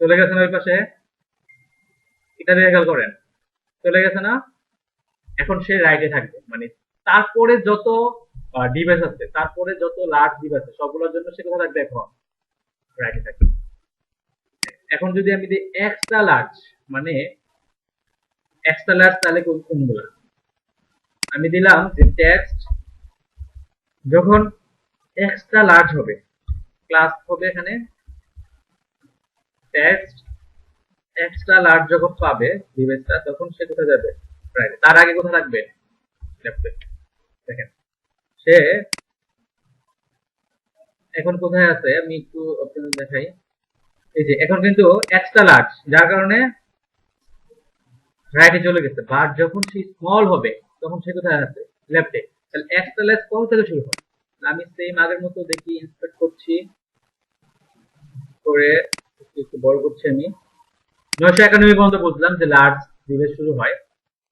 চলে গেছে না ওই পাশে, এটা দিয়ে খেয়াল করেন, চলে গেছে না, এখন সে রাইটে থাকবে, মানে তারপরে যত ডিভাইস আছে, তারপরে যত লার্জ ডিভাইস আছে সবগুলোর জন্য সে কোথায় থাকবে, এখন রাইটে থাকবে। এখন যদি আমি দিই এক্সট্রা লার্জ, মানে এক্সট্রা লার্জ, তাহলে কোনগুলো, আমি দিলাম যে টেক্সট যখন এক্সট্রা লার্জ হবে, ক্লাস হবে এখানে টেক্সট এক্সট্রা লার্জ যখন পাবে ডিভাইসটা, তখন সে কোথায় যাবে, রাইট, তার আগে কোথায় থাকবে, লেফটে। দেখেন সে এখন কোথায় আছে, আমি একটু আপনাদের দেখাই, এই যে এখন কিন্তু এক্সট্রা লার্জ, যার কারণে রাইটে চলে গেছে, বাট যখন সে স্মল হবে তখন সে কোথায় আছে, লেফটে। তাহলে এক্সট্রা লার্জ কত থেকে শুরু হয়, আমি সেম আগের মতো দেখি, ইন্সপেক্ট করছি করে একটু বড় করছি, আমি 991 পর্যন্ত বুঝলাম যে লার্জ ডিভাইস শুরু হয়,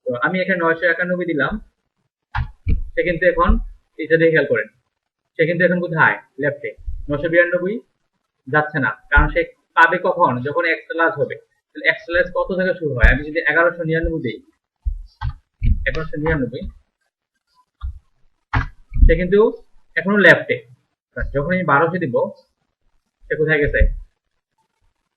তো আমি এখানে 991 দিলাম, সে কিন্তু এখন এটা দিয়ে খেয়াল করেন, সে কিন্তু এখন কোথায়, লেফটে, 992 যাচ্ছে না, কারণ সে পাবে কখন, যখন এক্সট্রা লার্জ হবে। তাহলে এক্সট্রা লার্জ কত থেকে শুরু হয়, আমি যদি 1199 দিই, 1199, সে কিন্তু এখনো লেফটে, যখন আমি 1200 দিব, সে কোথায় গেছে,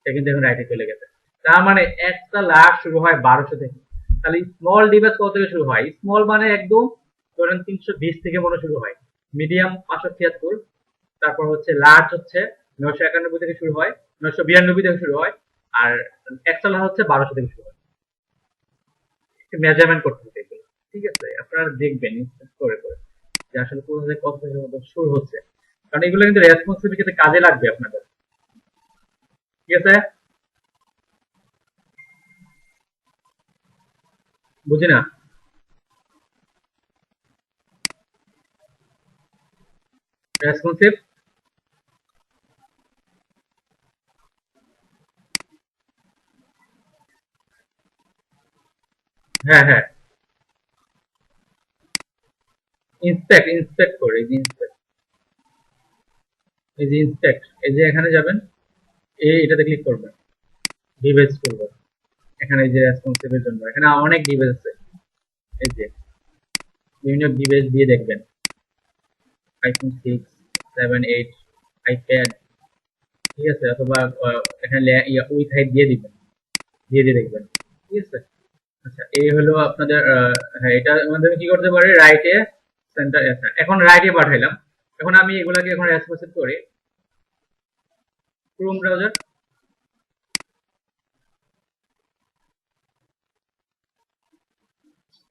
সে কিন্তু এখন রাইটে চলে গেছে, তার মানে এক্সট্রা লার্জ শুরু হয় 1200 থেকে। তাহলে স্মল ডিভাইস কত থেকে শুরু হয়, স্মল মানে একদম ধরেন 320 থেকে মনে শুরু হয়, মিডিয়াম 576, তারপর হচ্ছে লার্জ হচ্ছে 991 থেকে শুরু হয়, 992 থেকে শুরু হয়, আর এক্সট্রা লার্জ হচ্ছে 1200 থেকে শুরু হয়। মেজারমেন্ট করতে হবে এগুলো, ঠিক আছে? আপনারা দেখবেন করে করে যে আসলে কোথা থেকে কত থেকে কত শুরু হচ্ছে, কারণ এগুলো কিন্তু রেসপন্সিবিলিটিতে কাজে লাগবে আপনাদের, ঠিক আছে? বুঝি না। রেসপন্সিভ, হ্যাঁ হ্যাঁ, ইন্সপেক্ট করে, এই যে ইন্সপেক্ট, এই যে ইন্সপেক্ট, এই যে এখানে যাবেন, এটাতে ক্লিক করবেন, ডিভাইস করবেন, এখানে এই যে রেসপন্সিভ এর জন্য এখানে অনেক ডিভাইস আছে, এই যে বিভিন্ন ডিভাইস দিয়ে দেখবেন, আইফোন 6, 7, 8, আইপ্যাড, ঠিক আছে? অথবা এখানে উইথ হাইট দিয়ে দিবেন, দিয়ে দেখবেন, ঠিক আছে? আচ্ছা, এই হলো আপনাদের হ্যাঁ, এটা মাধ্যমে কি করতে পারি, রাইটে সেন্টার, এখন রাইটে পাঠাইলাম। এখন আমি এগুলাকে এখন রেসপন্সিভ করি, ক্রোম ব্রাউজার,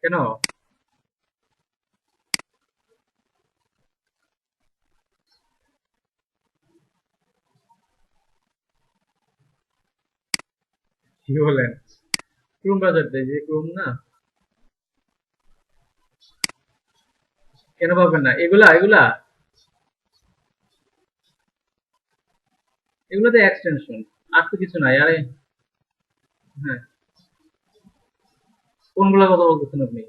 কেন কি বলেন? ক্রোম ব্রাউজার যে ক্রোম না, কেন পাবেন না? এগুলা এগুলা এগুলোতে এক্সটেনশন, আর তো কিছু নাই আরে। হ্যাঁ, কোনগুলা কথা বলতেছেন আপনি?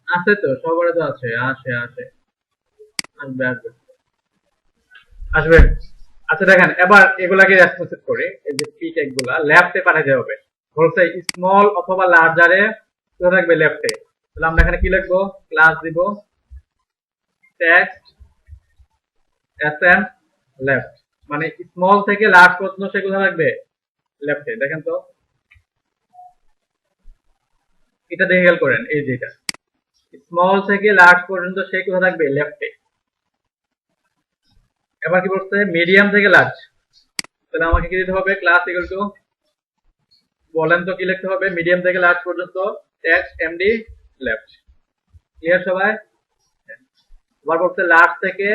আছে তো, সবারই তো আছে, আসে আসে, আসবে আসবে আসবে। আচ্ছা দেখেন, এবার এগুলাকে রেসপন্সিভ করে এই যে পি ট্যাগ গুলা লেফটে পাঠাতে হবে, বলছে স্মল অথবা লার্জারে কোথায় থাকবে, লেফটে। তাহলে আমরা এখানে কি লিখবো, ক্লাস দিব টেক্সট এস এম লেফট, মানে স্মল থেকে লার্জ পর্যন্ত সে কোথায় থাকবে, লেফটে। দেখেন তো, এটা দেখে খেয়াল করেন, এই যে এটা স্মল থেকে লার্জ পর্যন্ত সে কোথায় থাকবে, লেফটে। এবার কি বলছে, মিডিয়াম থেকে লার্জ, তাহলে আমাকে কি দিতে হবে, ক্লাস ইকুয়াল টু, বলেন তো কি লিখতে হবে, মিডিয়াম থেকে লার্জ পর্যন্ত টেক্সট এমডি লেফট। ক্লিয়ার সবাই? এবার বলছে লার্জ থেকে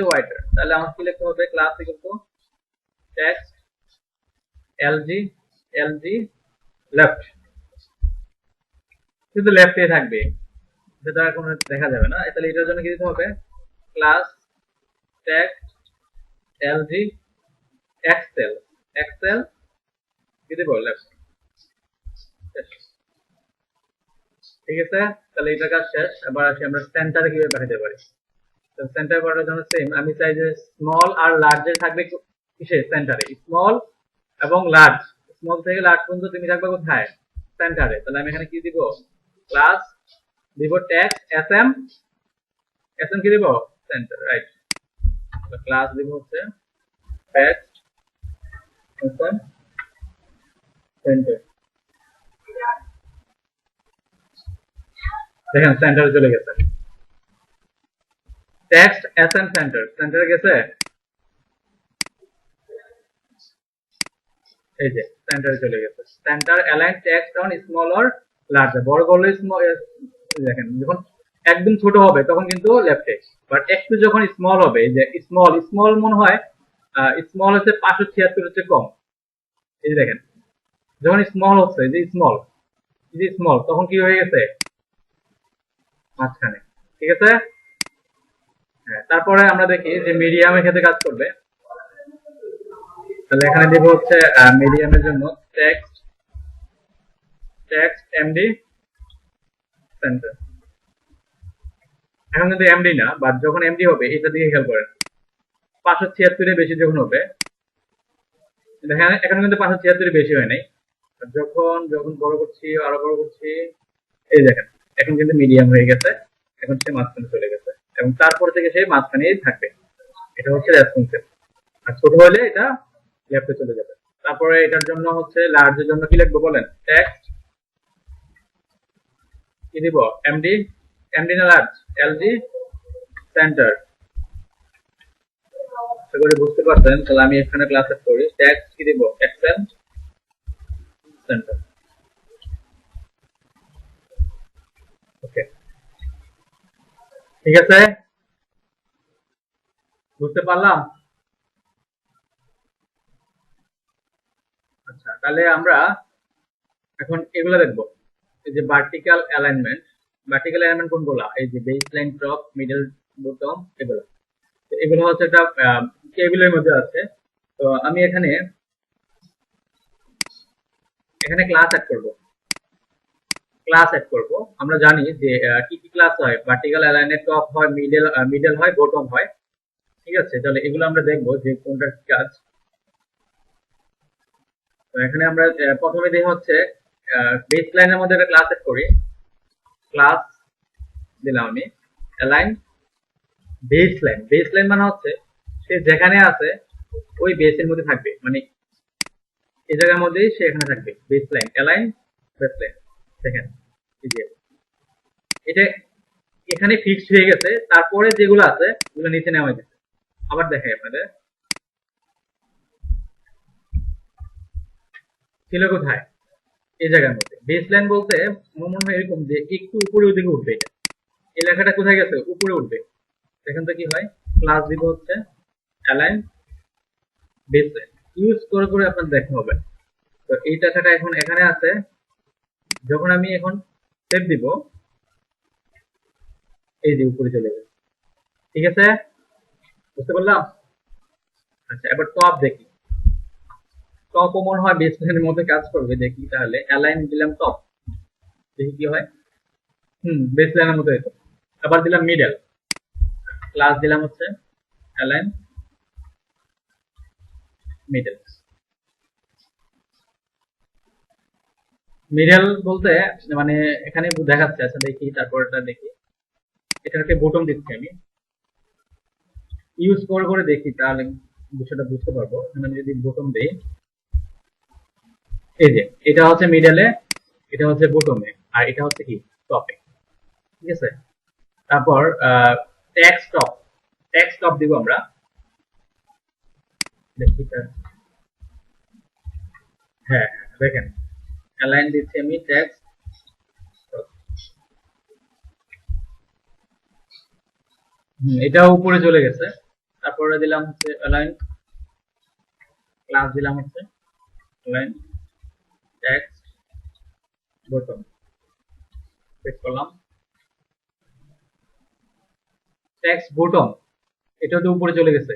ওয়াইডার, তাহলে আমাকে কি লিখতে হবে, class equal to text LG LG left, কিন্তু লেফটে থাকবে, সেটা এখন দেখা যাবে না। তাহলে এটার জন্য কি দিতে হবে, class text LG XL XL কি দেবো, লেফট। ঠিক আছে, তাহলে এটা কাজ শেষ। এবার আসি আমরা সেন্টারে কিভাবে পাঠাতে পারি। তো সেন্টার পাঠানোর জন্য সেম, আমি চাই যে স্মল আর লার্জে থাকবে কিসে, সেন্টারে। স্মল এবং লার্জ, স্মল থেকে লার্জ পর্যন্ত তুমি থাকবে কোথায়, সেন্টারে। তাহলে আমি এখানে কি দিব, ক্লাস দিব text S M, S M কি দিব, সেন্টার, রাইট। ক্লাস দিব হচ্ছে টেক্সট এস এম সেন্টার, দেখেন সেন্টারে চলে গেছে, টেক্সট এস এম সেন্টার, সেন্টারে গেছে, এই যে সেন্টারে চলে গেছে। Centre align text on small or large, বড় করলে স্মল, দেখেন যখন একদম ছোট হবে তখন কিন্তু লেফটে, বাট একটু যখন স্মল হবে, এই যে স্মল স্মল মনে হয়, স্মল হচ্ছে 576 হচ্ছে কম, এই যে দেখেন যখন স্মল হচ্ছে, যে স্মল, যে স্মল, তখন কি হয়ে গেছে, মাঝখানে, ঠিক আছে? হ্যাঁ, তারপরে আমরা দেখি যে মিডিয়ামের ক্ষেত্রে কাজ করবে। তাহলে এখানে দেব হচ্ছে মিডিয়ামের জন্য টেক্সট টেক্সট এমডি সেন্টার। এখন কিন্তু এমডি না, বাট যখন এমডি হবে এটা দিকে খেয়াল করেন, 576 বেশি যখন হবে, দেখেন এখানে কিন্তু 576 বেশি হয় নাই, যখন যখন বড় করছি, আরো বড় করছি, এই দেখেন এখন কিন্তু মিডিয়াম হয়ে গেছে, এখন সে মাঝখানে চলে গেছে, এবং তারপর থেকে সে মাঝখানেই থাকবে। এটা হচ্ছে রেসপন্সিভ। আর ছোট হলে এটা লেফটে চলে যাবে। তারপরে এটার জন্য হচ্ছে লার্জের জন্য কি লিখবো বলেন, টেক্সট কি দিব, এমডি, এমডি না লার্জ, এলজি সেন্টার, আশা করি বুঝতে পারছেন। তাহলে আমি এখানে ক্লাস সেট করি, ট্যাক্স কি দেব, অ্যাকসেন্ট সেন্টার। ওকে, ঠিক আছে, বুঝতে পারলাম। আচ্ছা, তাহলে আমরা এখন এগুলো দেখবো। এই যে ভার্টিক্যাল অ্যালাইনমেন্ট কোনগুলা, এই যে base line, top, middle, bottom, এগুলো। এগুলো হচ্ছে একটা টেবিলের মধ্যে আছে। তো আমি এখানে ক্লাস অ্যাড করব। আমরা জানি যে কি কি ক্লাস হয়, ভার্টিক্যাল অ্যালাইনে টপ হয়, মিডল হয়, বটম হয়। ঠিক আছে, তাহলে এগুলো আমরা দেখবো যে কোনটার কি কাজ। তো এখানে আমরা প্রথমে দেখি হচ্ছে বেস লাইনের মধ্যে একটা ক্লাস অ্যাড করি। ক্লাস দিলাম আমি অ্যালাইন বেস লাইন মানে হচ্ছে সে যেখানে আছে ওই বেসের মধ্যে থাকবে, মানে এই জায়গার মধ্যেই সে এখানে থাকবে। Base line, align, base line, দেখেন এই যে এটা এখানে ফিক্সড হয়ে গেছে। তারপরে যেগুলো আছে ওগুলো নিচে নেওয়া হয়েছে। আবার দেখাই আপনাদের, ছিল কোথায়, এই জায়গার মধ্যে। বেস লাইন বলতে আমার মনে হয় এরকম যে একটু উপরে দিকে উঠবে। এটা এই লেখাটা কোথায় গেছে, উপরে উঠবে। এখান থেকে কি হয়, ক্লাস দিব হচ্ছে অ্যালাইন বেস লাইন, ইউজ করে করে আপনার দেখা হবে। তো এই টাকাটা এখন এখানে আছে। যখন আমি এখন সেভ দিব, এই যে উপরে চলে গেছে। ঠিক আছে, বুঝতে পারলাম। আচ্ছা, এবার টপ দেখি। টপ মনে হয় বেস লাইনের মধ্যে কাজ করবে, দেখি তাহলে। অ্যালাইন দিলাম টপ, দেখি কি হয়। বেস লাইনের মধ্যে হতো। আবার দিলাম মিডল, ক্লাস দিলাম হচ্ছে অ্যালাইন মিডল। মিডল বলতে মানে এখানে দেখাচ্ছে। আচ্ছা দেখি, তারপরটা দেখি। এটাকে বটম দিচ্ছি আমি, ইউজ করে করে দেখি, তাহলে বিষয়টা বুঝতে পারবো। এখানে আমি যদি বটম দেই, এই যে এটা হচ্ছে মিডলে, এটা হচ্ছে বটমে, আর এটা হচ্ছে কি টপে। ঠিক আছে, তারপর ট্যাক্স টপ দিব আমরা, দেখি। হ্যাঁ, দেখেন অ্যালাইন দিচ্ছি আমি ট্যাক্স। এটাও উপরে চলে গেছে। তারপরে দিলাম হচ্ছে অ্যালাইন, ক্লাস দিলাম হচ্ছে অ্যালাইন ট্যাক্স বটম, চেক করলাম ট্যাক্স বটম, এটাও তো উপরে চলে গেছে।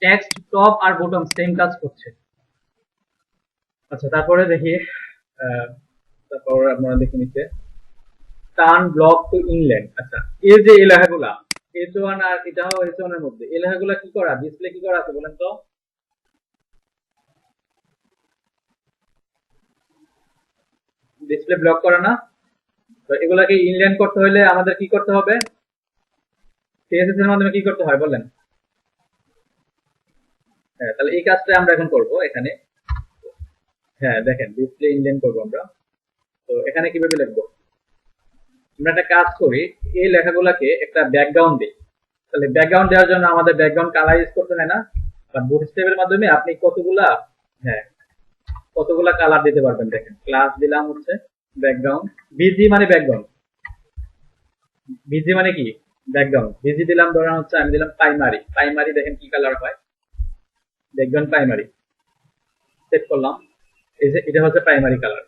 টেক্সট টপ আর বটম সেম কাজ করছে। আচ্ছা, তারপরে দেখি তারপর আপনারা দেখে নিচ্ছে টার্ন ব্লক টু ইংল্যান্ড। আচ্ছা, এই যে এই লেখাগুলা H1 আর এটাও H1 এর মধ্যে, এই লেখাগুলা কি করা, ডিসপ্লে কি করা আছে বলেন তো? ডিসপ্লে ব্লক করা না? তো এগুলাকে ইংল্যান্ড করতে হলে আমাদের কি করতে হবে, CSS এর মাধ্যমে কি করতে হয় বলেন? হ্যাঁ, তাহলে এই কাজটা আমরা এখন করব এখানে। হ্যাঁ, দেখেন ডিসপ্লে ইংল্যান্ড করব আমরা। তো এখানে কিভাবে লিখবো, আমরা একটা কাজ করি, এই লেখাগুলোকে একটা ব্যাকগ্রাউন্ড দিই। তাহলে ব্যাকগ্রাউন্ড দেওয়ার জন্য আমাদের ব্যাকগ্রাউন্ড কালার ইউজ করতে হয় না? বা বুট স্টেপের মাধ্যমে আপনি কতগুলা কালার দিতে পারবেন। দেখেন ক্লাস দিলাম হচ্ছে ব্যাকগ্রাউন্ড, বিজি মানে ব্যাকগ্রাউন্ড, বিজি মানে কি ব্যাকগ্রাউন্ড। বিজি দিলাম, ধরেন হচ্ছে আমি দিলাম প্রাইমারি, দেখেন কি কালার হয়, ব্যাকগ্রাউন্ড প্রাইমারি, সেট করলাম। এই যে এটা হচ্ছে প্রাইমারি কালার।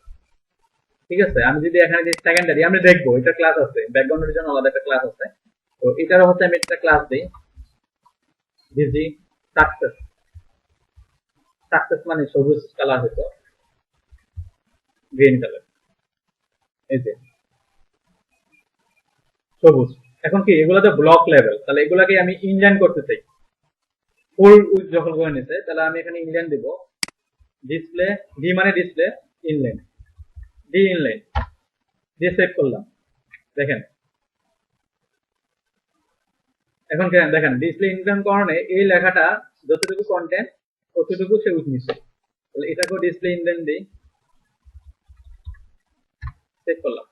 ঠিক আছে, আমি যদি এখানে দিই সেকেন্ডারি, আমি দেখবো এটা ক্লাস আছে, ব্যাকগ্রাউন্ডের জন্য আলাদা একটা ক্লাস আছে। তো এটারও হচ্ছে আমি একটা ক্লাস দিই, বিজি সাকসেস। সাকসেস মানে সবুজ কালার হতো, গ্রিন কালার, এই যে সবুজ। এখন কি এগুলো তো ব্লক লেভেল, তাহলে এগুলাকে আমি ইনলাইন করতে চাই। ফুল উইথ যখন করে নিতে, তাহলে আমি এখানে ইনলাইন দিব। ডিসপ্লে, ডি মানে ডিসপ্লে, ইনলাইন, ডি ইনলাইন দিয়ে সেভ করলাম। দেখেন এখন দেখেন ডিসপ্লে ইনলাইন কারণে এই লেখাটা যতটুকু কন্টেন্ট ততটুকু সে উইথ নিচ্ছে। তাহলে এটাকেও ডিসপ্লে ইনলাইন দিই, সেভ করলাম।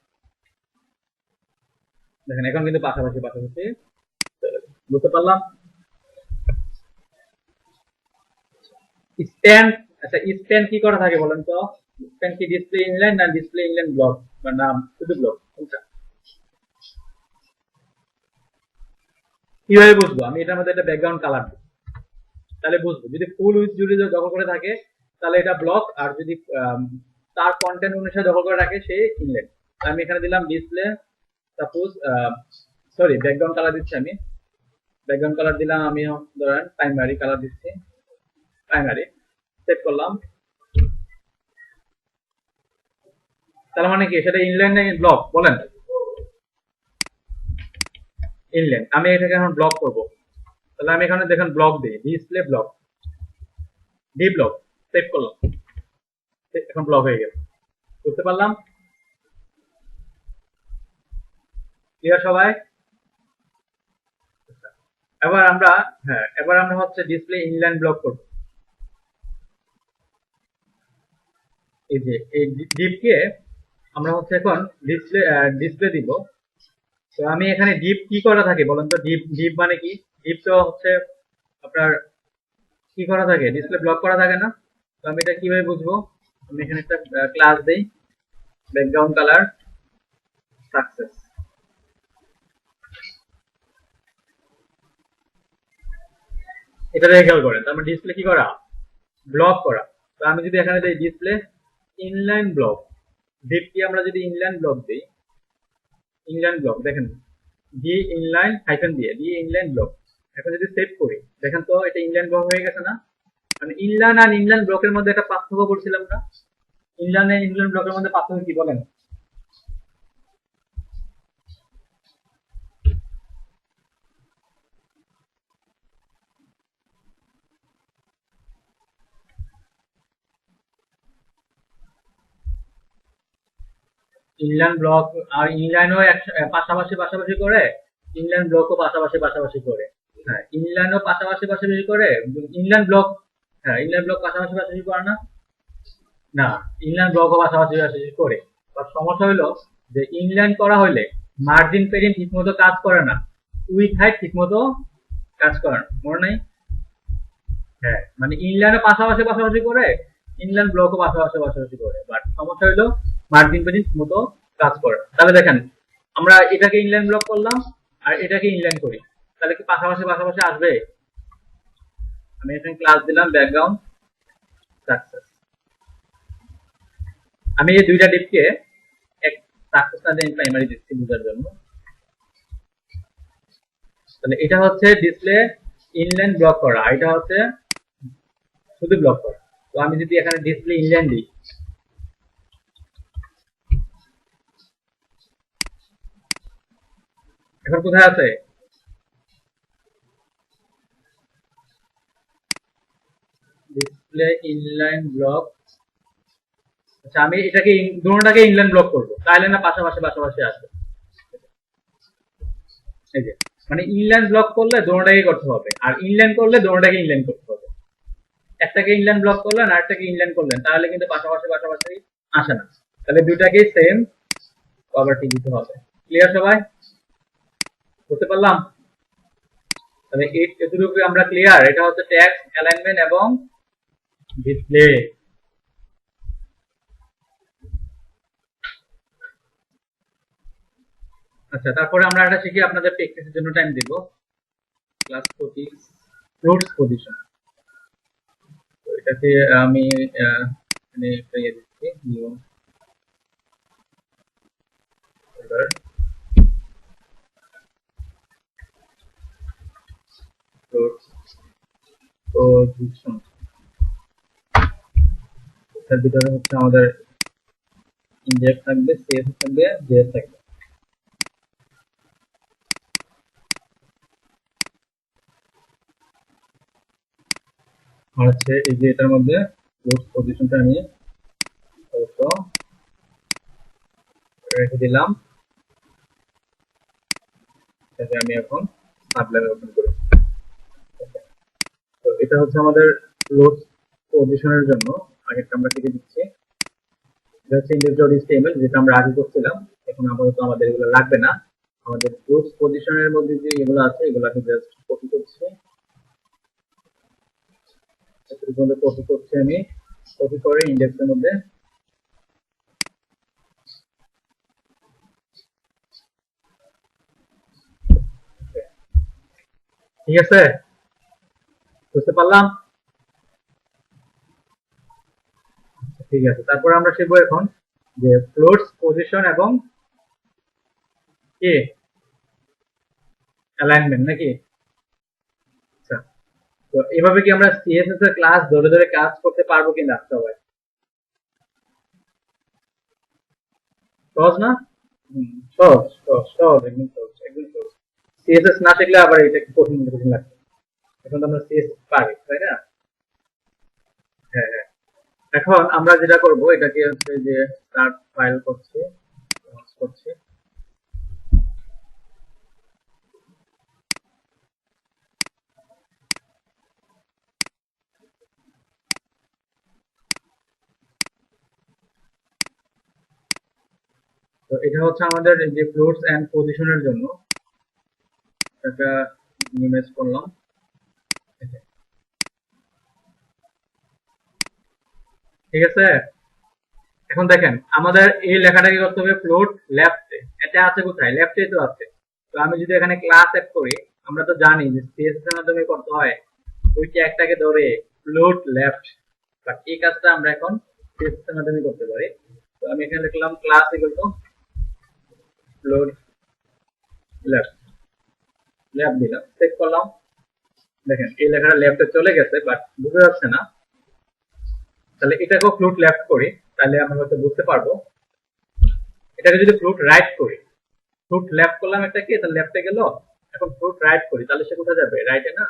দেখেন এখন কিন্তু পাশাপাশি পাশাপাশি বুঝতে পারলাম। স্প্যান, আচ্ছা স্প্যান কি করা থাকে বলেন তো? স্প্যান কি ডিসপ্লে ইনলাইন না ডিসপ্লে ইনলাইন ব্লক বা নাম শুধু ব্লক কোনটা? কিভাবে বুঝবো? আমি এটার মধ্যে একটা ব্যাকগ্রাউন্ড কালার দিই, তাহলে বুঝবো। যদি ফুল উইথ জুড়ে দখল করে থাকে তাহলে এটা ব্লক, আর যদি তার কন্টেন্ট অনুসারে দখল করে রাখে সে ইনলাইন। আমি এখানে দিলাম display, suppose sorry background colour দিচ্ছি আমি, ব্যাকগ্রাউন্ড কালার দিলাম আমি ধরেন প্রাইমারি কালার দিচ্ছি, প্রাইমারি সেট করলাম। তার মানে কি সেটা ইনলাইন না ব্লক বলেন? ইনলাইন। আমি এটাকে এখন ব্লক করব, তাহলে আমি এখানে দেখেন ব্লক দিই, display block, D block set করলাম, এখন ব্লক হয়ে গেল। বুঝতে পারলাম? ক্লিয়ার সবাই? এবার আমরা এবার আমরা হচ্ছে ডিসপ্লে ইনলাইন ব্লক করব। এই যে এই ডিপকে আমরা হচ্ছে এখন ডিসপ্লে দিব। তো আমি এখানে ডিপ কি করা থাকে বলেন তো? ডিপ ডিপ মানে কি? ডিপ তো হচ্ছে আপনার কি করা থাকে, ডিসপ্লে ব্লক করা থাকে না? তো আমি এটা কিভাবে বুঝবো? আমি এখানে একটা ক্লাস দেই, ব্যাকগ্রাউন্ড কালার সাকসেস। এটা দেখে খেয়াল করেন, তার মানে ডিসপ্লে কি করা? ব্লক করা। তো আমি যদি এখানে দেই ডিসপ্লে ইনলাইন ব্লক, ডিপ কি আমরা যদি ইনলাইন ব্লক দিই, ইনলাইন ব্লক দেখেন ডি ইনলাইন হাইফেন দিয়ে ডি ইনলাইন ব্লক, এখন যদি সেভ করি দেখেন তো এটা ইনলাইন ব্লক হয়ে গেছে না? মানে ইনলাইন আর ইনলাইন ব্লকের মধ্যে একটা পার্থক্য বলছিলাম না? ইনলাইন আর ইনলাইন ব্লকের মধ্যে পার্থক্য কি বলেন? ইনলাইন ব্লক আর ইনলাইনও পাশাপাশি পাশাপাশি করে, ইনলাইন ব্লকও পাশাপাশি পাশাপাশি করে। হ্যাঁ ইনলাইনও পাশাপাশি পাশাপাশি করে, ইনলাইন ব্লক, হ্যাঁ ইনলাইন ব্লক পাশাপাশি পাশাপাশি করে না? না, ইনলাইন ব্লকও পাশাপাশি পাশাপাশি করে। তার সমস্যা হলো যে ইনলাইন করা হলে মার্জিন পেরিং ঠিকমতো কাজ করে না, উইথ হাইট ঠিকমতো কাজ করে না, মনে নাই? হ্যাঁ মানে ইনলাইনও পাশাপাশি পাশাপাশি করে, ইনলাইন ব্লকও পাশাপাশি পাশাপাশি করে, বাট সমস্যা হলো মার্জিন পেরিং ঠিকমতো কাজ করে না। তাহলে দেখেন আমরা এটাকে ইনলাইন ব্লক করলাম আর এটাকে ইনলাইন করি, তাহলে কি পাশাপাশি পাশাপাশি আসবে? আমি এখানে ক্লাস দিলাম ব্যাকগ্রাউন্ড সাকসেস। আমি এই দুইটা ডিপকে এক সাকসেস না দিয়ে প্রাইমারি দিচ্ছি বোঝার জন্য। তাহলে এটা হচ্ছে ডিসপ্লে ইনলাইন ব্লক করা, এটা হচ্ছে শুধু ব্লক করা। তো আমি যদি এখানে ডিসপ্লে ইনলাইন দিই, এখন কোথায় আছে? Display inline block. আচ্ছা আমি এটাকে দুটোটাকে ইনলাইন ব্লক করবো, তাহলে না পাশাপাশি পাশাপাশি আসবে? এই যে মানে ইনলাইন ব্লক করলে দুটোটাকে করতে হবে, আর ইনলাইন করলে দুটোটাকে ইনলাইন করতে হবে। একটাকে ইনলাইন ব্লক করলেন আর একটাকে ইনলাইন করলেন, তাহলে কিন্তু পাশাপাশি পাশাপাশি আসে না। তাহলে দুইটাকেই সেম প্রপার্টি দিতে হবে। ক্লিয়ার সবাই? বুঝতে পারলাম? তাহলে এটুকু আমরা ক্লিয়ার। এটা হচ্ছে টেক্সট অ্যালাইনমেন্ট এবং ডিসপ্লে। আচ্ছা তারপরে আমরা এটা শিখি, আপনাদের প্র্যাকটিসের জন্য টাইম দিব। ক্লাস ফ্রুটস পজিশন, তো এটাকে আমি এখানে একটা ইয়ে দিচ্ছি, নিউ ফোল্ডার ফ্রুটস পজিশন। এটার ভিতরে হচ্ছে আমাদের ইনডেক্স থাকবে, সিএস থাকবে, জেএস থাকবে। আর হচ্ছে এই যে এটার মধ্যে ফ্রুটস পজিশনটা আমি রেখে দিলাম, এটাকে আমি এখন সাবলাইন ওপেন করি। তো এটা হচ্ছে আমাদের লোড পজিশনের জন্য আগেরটা আমরা কেটে দিচ্ছি। এটা হচ্ছে ইন্ডেক্স.html যেটা আমরা আগে করছিলাম, এখন আপাতত আমাদের এগুলো লাগবে না। আমাদের ফ্লুটস পজিশনের মধ্যে যে এগুলো আছে এগুলাকে জাস্ট কপি করছি, কপি করছি আমি, কপি করে ইন্ডেক্সের মধ্যে ঠিক আছে, বুঝতে পারলাম। ঠিক আছে, তারপর আমরা শিখবো এখন যে ফ্লোটস পজিশন এবং কি অ্যালাইনমেন্ট নাকি। আচ্ছা, তো এভাবে কি আমরা সিএসএস এর ক্লাস ধরে ধরে কাজ করতে পারবো কিনা সবাই? সহজ না? সহজ সহজ সহজ, একদম সহজ, একদম সহজ। সিএসএস না শিখলে আবার এটা একটু কঠিন কঠিন লাগবে। এখন তো আমরা সিএসএস পারি, তাই না? হ্যাঁ হ্যাঁ। এখন আমরা যেটা করব এটাকে হচ্ছে যে স্টার্ট ফাইল করছি, করছি। তো এটা হচ্ছে আমাদের যে ফ্লোটস এন্ড পজিশনের জন্য একটা ইমেজ করলাম। ঠিক আছে, এখন দেখেন আমাদের এই লেখাটাকে করতে হবে ফ্লোট লেফটে। এটা আছে কোথায়? লেফটে তো আছে। তো আমি যদি এখানে ক্লাস অ্যাড করি, আমরা তো জানি যে সিএসএস এর মাধ্যমে করতে হয় ওই ট্যাগটাকে ধরে ফ্লোট লেফট, বাট এই কাজটা আমরা এখন সিএসএস এর মাধ্যমে করতে পারি। তো আমি এখানে লিখলাম class equal two float left, left দিলাম, সেভ করলাম। দেখেন এই লেখাটা লেফটে চলে গেছে, বাট বুঝতে যাচ্ছে না। তাহলে এটাকেও ফ্লোট লেফট করি, তাহলে আমরা হয়তো বুঝতে পারবো। এটাকে যদি ফ্লোট রাইট করি, ফ্লোট লেফট করলাম এটাকে, তাহলে লেফটে গেল। এখন ফ্লোট রাইট করি, তাহলে সে কোথায় যাবে? রাইটে না?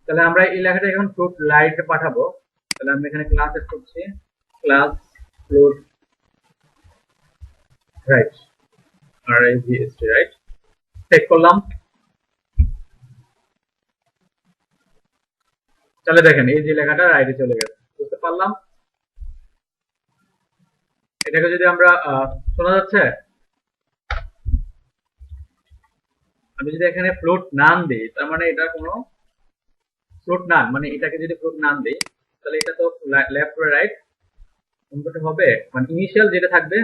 তাহলে আমরা এই লেখাটা এখন ফ্লোট রাইটে পাঠাবো। তাহলে আমি এখানে ক্লাস এড করছি, ক্লাস ফ্লোট রাইট, আর I G S T, right. Check করলাম। তাহলে দেখেন এই যে লেখাটা রাইটে চলে গেছে, বুঝতে পারলাম। এটাকে যদি আমরা শোনা যাচ্ছে, আমি যদি এখানে ফ্লোট নাম দিই, তার মানে এটা কোনো ফ্লোট নাম, মানে এটাকে যদি ফ্লোট নাম দিই, তাহলে এটা তো লেফট বা রাইট কোনটা হবে? মানে ইনিশিয়াল যেটা থাকবে,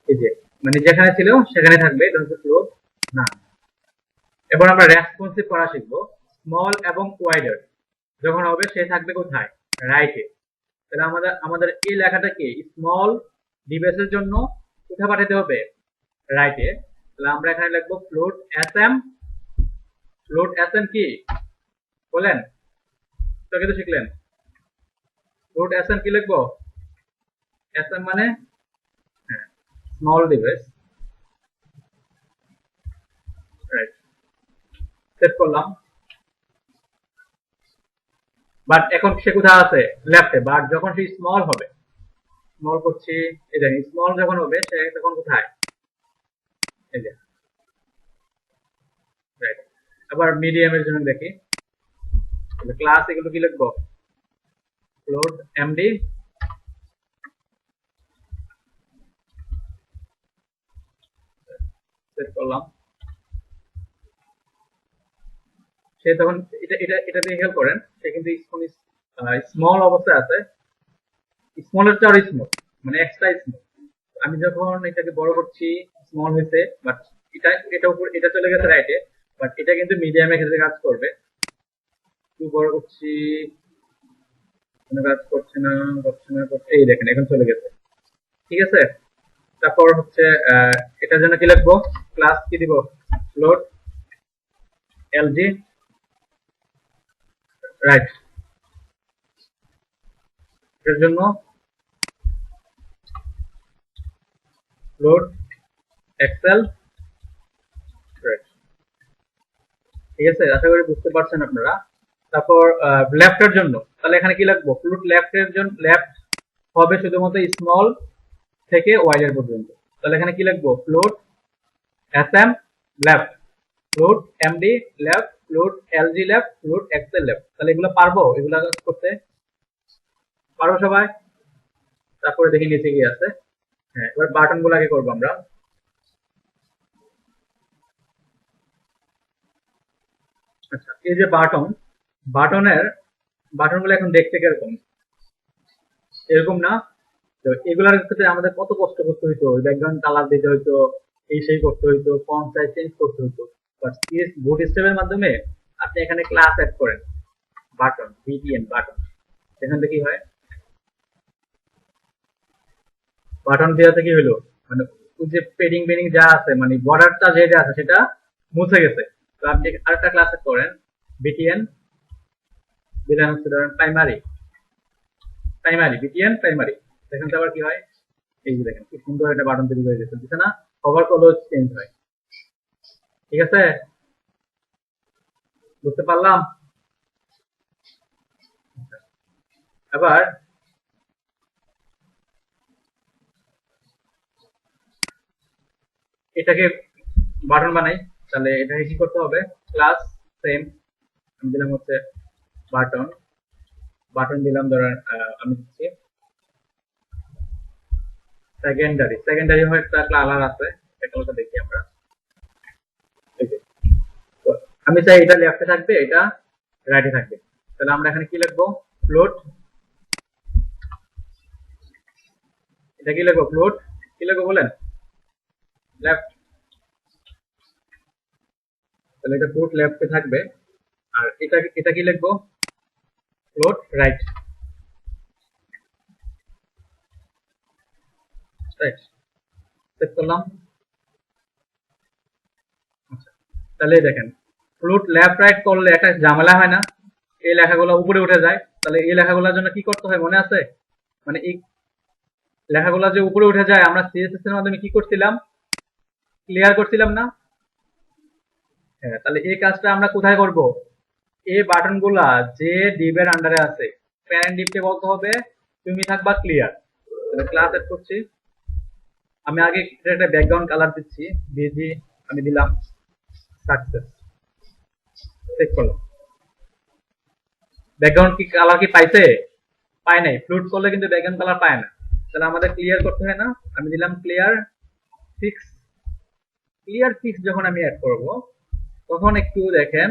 এই যে মানে যেখানে ছিল সেখানে থাকবে, এটা হচ্ছে ফ্লোট নাম। এবার আমরা রেসপন্সিভ করা শিখবো। স্মল এবং ওয়াইডার যখন হবে সে থাকবে কোথায়? রাইটে। তাহলে আমাদের এই লেখাটাকে স্মল ডিভাইসের জন্য কোথায় পাঠাতে হবে? রাইটে। তাহলে আমরা এখানে লিখবো float S M. Float S M কি বলেন? তো কিন্তু শিখলেন। ফ্লোট এস এম কি লিখবো? এস এম মানে স্মল ডিভাইস, রাইট। সেট করলাম। বাট এখন সে কোথায় আছে? লেফটে। বাট যখন সে স্মল হবে, স্মল করছি, এই দেখেন স্মল যখন হবে সে তখন কোথায়? এই যে রাইট। আবার মিডিয়ামের জন্য দেখি, ক্লাস এগুলো কি লিখবো? ফ্লোট এমডি, সেট করলাম। সে তখন এটা দিয়ে হেল্প করেন, সে কিন্তু স্মল অবস্থায় আছে। স্মলের চেয়ে আরো স্মল, মানে এক্সট্রা স্মল। আমি যখন এটাকে বড় করছি স্মল হয়েছে, বাট এটা উপর এটা চলে গেছে রাইটে, বাট এটা কিন্তু মিডিয়ামের ক্ষেত্রে কাজ করবে। একটু বড় করছি, কোনো কাজ করছে না, করছে না, করছে, এই দেখেন এখন চলে গেছে। ঠিক আছে, তারপর হচ্ছে এটার জন্য কি লিখবো? ক্লাস কি দিব? Float LG, right. এর জন্য ফ্লোট এক্সেল, রাইট। ঠিক আছে, আশা করি বুঝতে পারছেন আপনারা। তারপর লেফটের জন্য তাহলে এখানে কি লিখবো? ফ্লোট লেফটের জন্য লেফট হবে শুধুমাত্র স্মল থেকে ওয়াইড পর্যন্ত। তাহলে এখানে কি লিখবো? Float S M left, float MD left, float LG left, float XL left. তাহলে এগুলো পারবো, এগুলো করতে পারবো সবাই? তারপরে দেখি নিচে কি আছে। হ্যাঁ, এবার বাটন গুলো আগে করবো আমরা। আচ্ছা, এই যে বাটন গুলো এখন দেখতে কিরকম, এরকম না? তো এগুলার ক্ষেত্রে আমাদের কত কষ্ট করতে হইতো, ব্যাকগ্রাউন্ড কালার দিতে হইতো, এই সেই করতে হইতো, ফন্ট সাইজ চেঞ্জ করতে হইতো। বাট বুট স্টেপের মাধ্যমে আপনি এখানে ক্লাস অ্যাড করেন, বাটন বিটিএন বাটন, এখান থেকে কি হয়, বাটন দেওয়াতে কি হলো, মানে ওই যে পেডিং বেডিং যা আছে, মানে বর্ডারটা যেটা আছে সেটা মুছে গেছে। তো আপনি আরেকটা ক্লাস অ্যাড করেন, বিটিএন দিলেন হচ্ছে ধরেন প্রাইমারি, বিটিএন প্রাইমারি। সেখান থেকে আবার কি হয়, এই যে দেখেন কি সুন্দর একটা বাটন তৈরি করে দিয়েছে, বুঝছে না? কভার কলর চেঞ্জ হয়। ঠিক আছে, বুঝতে পারলাম? এবার এটাকে বাটন বানাই। তাহলে এটাকে কি করতে হবে, ক্লাস সেম, আমি দিলাম হচ্ছে বাটন, দিলাম ধরেন আমি দিচ্ছি সেকেন্ডারি হয় একটা কালার আছে, কালারটা দেখি আমরা। আমি চাই এটা লেফটে থাকবে, এটা রাইটে থাকবে। তাহলে আমরা এখানে কি লিখবো, ফ্লোট, এটা কি লিখবো, ফ্লোট কি লিখবো বলেন, লেফট। তাহলে এটা ফ্লোট লেফটে থাকবে। আর এটা কি লিখবো, ফ্লোট রাইট, রাইট। সেট করলাম। আচ্ছা, তাহলে দেখেন ফ্লোট লেফট রাইট করলে একটা ঝামেলা হয় না, এই লেখাগুলো উপরে উঠে যায়। তাহলে এই লেখাগুলোর জন্য কি করতে হয় মনে আছে, মানে এই লেখাগুলো যে উপরে উঠে যায়, আমরা সিএসএস এর মাধ্যমে কি করছিলাম, ক্লিয়ার করছিলাম না? হ্যাঁ, তাহলে এই কাজটা আমরা কোথায় করব, এই বাটন গুলা যে ডিভের আন্ডারে আছে, প্যারেন্ট ডিভকে বলতে হবে তুমি থাকবা ক্লিয়ার। তাহলে ক্লাস এড করছি, আমি আগে একটা ব্যাকগ্রাউন্ড কালার দিচ্ছি, বিজি আমি দিলাম সাকসেস, চেক করলাম ব্যাকগ্রাউন্ড কি কালার কি পাইছে, পায় নাই। ফ্লুট করলে কিন্তু ব্যাকগ্রাউন্ড কালার পায় না। তাহলে আমাদের ক্লিয়ার করতে হয় না, আমি দিলাম ক্লিয়ার ফিক্স। যখন আমি অ্যাড করব তখন একটু দেখেন,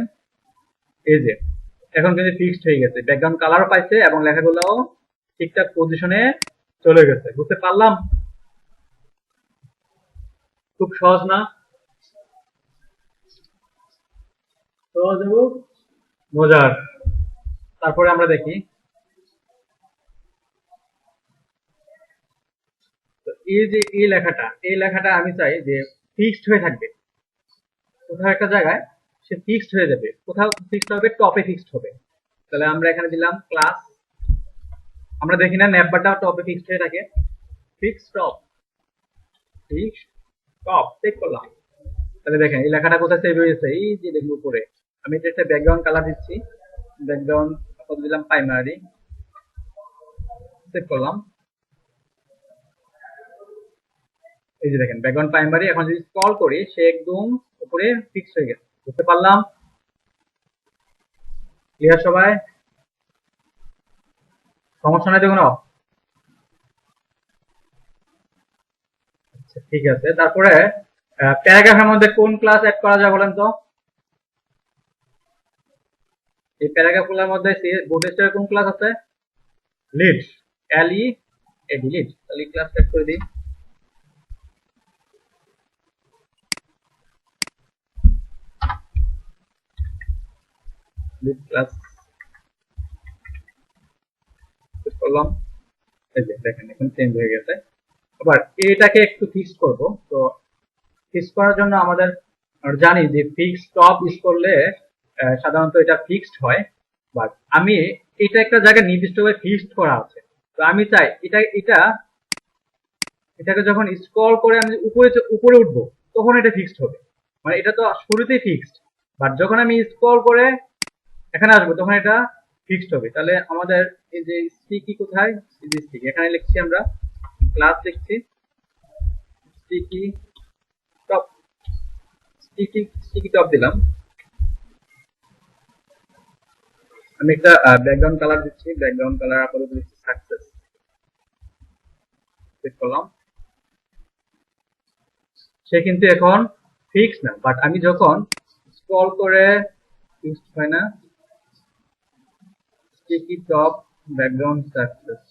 এই যে এখন কিন্তু ফিক্সড হয়ে গেছে, ব্যাকগ্রাউন্ড কালার পাইছে এবং লেখাগুলোও ঠিকঠাক পজিশনে চলে গেছে। বুঝতে পারলাম? খুব সহজ না? সহজ এবং মজার। তারপরে আমরা দেখি, এই যে এই লেখাটা আমি চাই যে ফিক্সড হয়ে থাকবে, কোথাও একটা জায়গায় সে ফিক্সড হয়ে যাবে, কোথাও ফিক্সড হবে, টপে ফিক্সড হবে। তাহলে আমরা এখানে দিলাম ক্লাস, আমরা দেখি না নেটবারটা টপে ফিক্সড হয়ে থাকে, ফিক্স টপ, চেক করলাম। তাহলে দেখেন এই লেখাটা কোথায় সেভ হয়েছে, এই যে দেখুন উপরে। আমি এটা একটা ব্যাকগ্রাউন্ড কালার দিচ্ছি, ব্যাকগ্রাউন্ড দিলাম প্রাইমারি, সেভ করলাম। এই যে দেখেন ব্যাকগ্রাউন্ড প্রাইমারি, এখন যদি স্ক্রল করি সে একদম উপরে ফিক্সড হয়ে গেছে। বুঝতে পারলাম? ক্লিয়ার সবাই? সমস্যা নাই দেখুন। আচ্ছা, ঠিক আছে। তারপরে প্যারাগ্রাফের মধ্যে কোন ক্লাস অ্যাড করা যায় বলেন তো? এই প্যারাগ্রাফ গুলোর মধ্যে বুটস্ট্র্যাপের কোন ক্লাস আছে? লিড, এলই এডি, লিড। তাহলে ক্লাস অ্যাড করে দিই, লিড ক্লাস করলাম। এই যে দেখেন এখন চেঞ্জ হয়ে গেছে। আবার এটাকে একটু ফিক্স করব। তো ফিক্স করার জন্য আমাদের জানি যে ফিক্স টপ ইউজ করলে সাধারণত এটা ফিক্সড হয়, বাট আমি এটা একটা জায়গায় নির্দিষ্টভাবে ফিক্সড করা আছে। তো আমি চাই এটাকে যখন স্ক্রল করে আমি উপরে উঠবো তখন এটা ফিক্সড হবে, মানে এটা তো শুরুতেই ফিক্সড, বাট যখন আমি স্ক্রল করে এখানে আসবো তখন এটা ফিক্সড হবে। তাহলে আমাদের এই যে স্টিকি কোথায়, এই যে স্টিকি এখানে লিখছি, আমরা ক্লাস লিখছি স্টিকি টপ, স্টিকি টপ দিলাম। আমি একটা ব্যাকগ্রাউন্ড কালার দিচ্ছি, ব্যাকগ্রাউন্ড কালার আপাতত দিচ্ছি সাকসেস, ক্লিক করলাম। সে কিন্তু এখন ফিক্স না, বাট আমি যখন স্ক্রল করে ফিক্সড হয় না, স্টিকি টপ ব্যাকগ্রাউন্ড সাকসেস,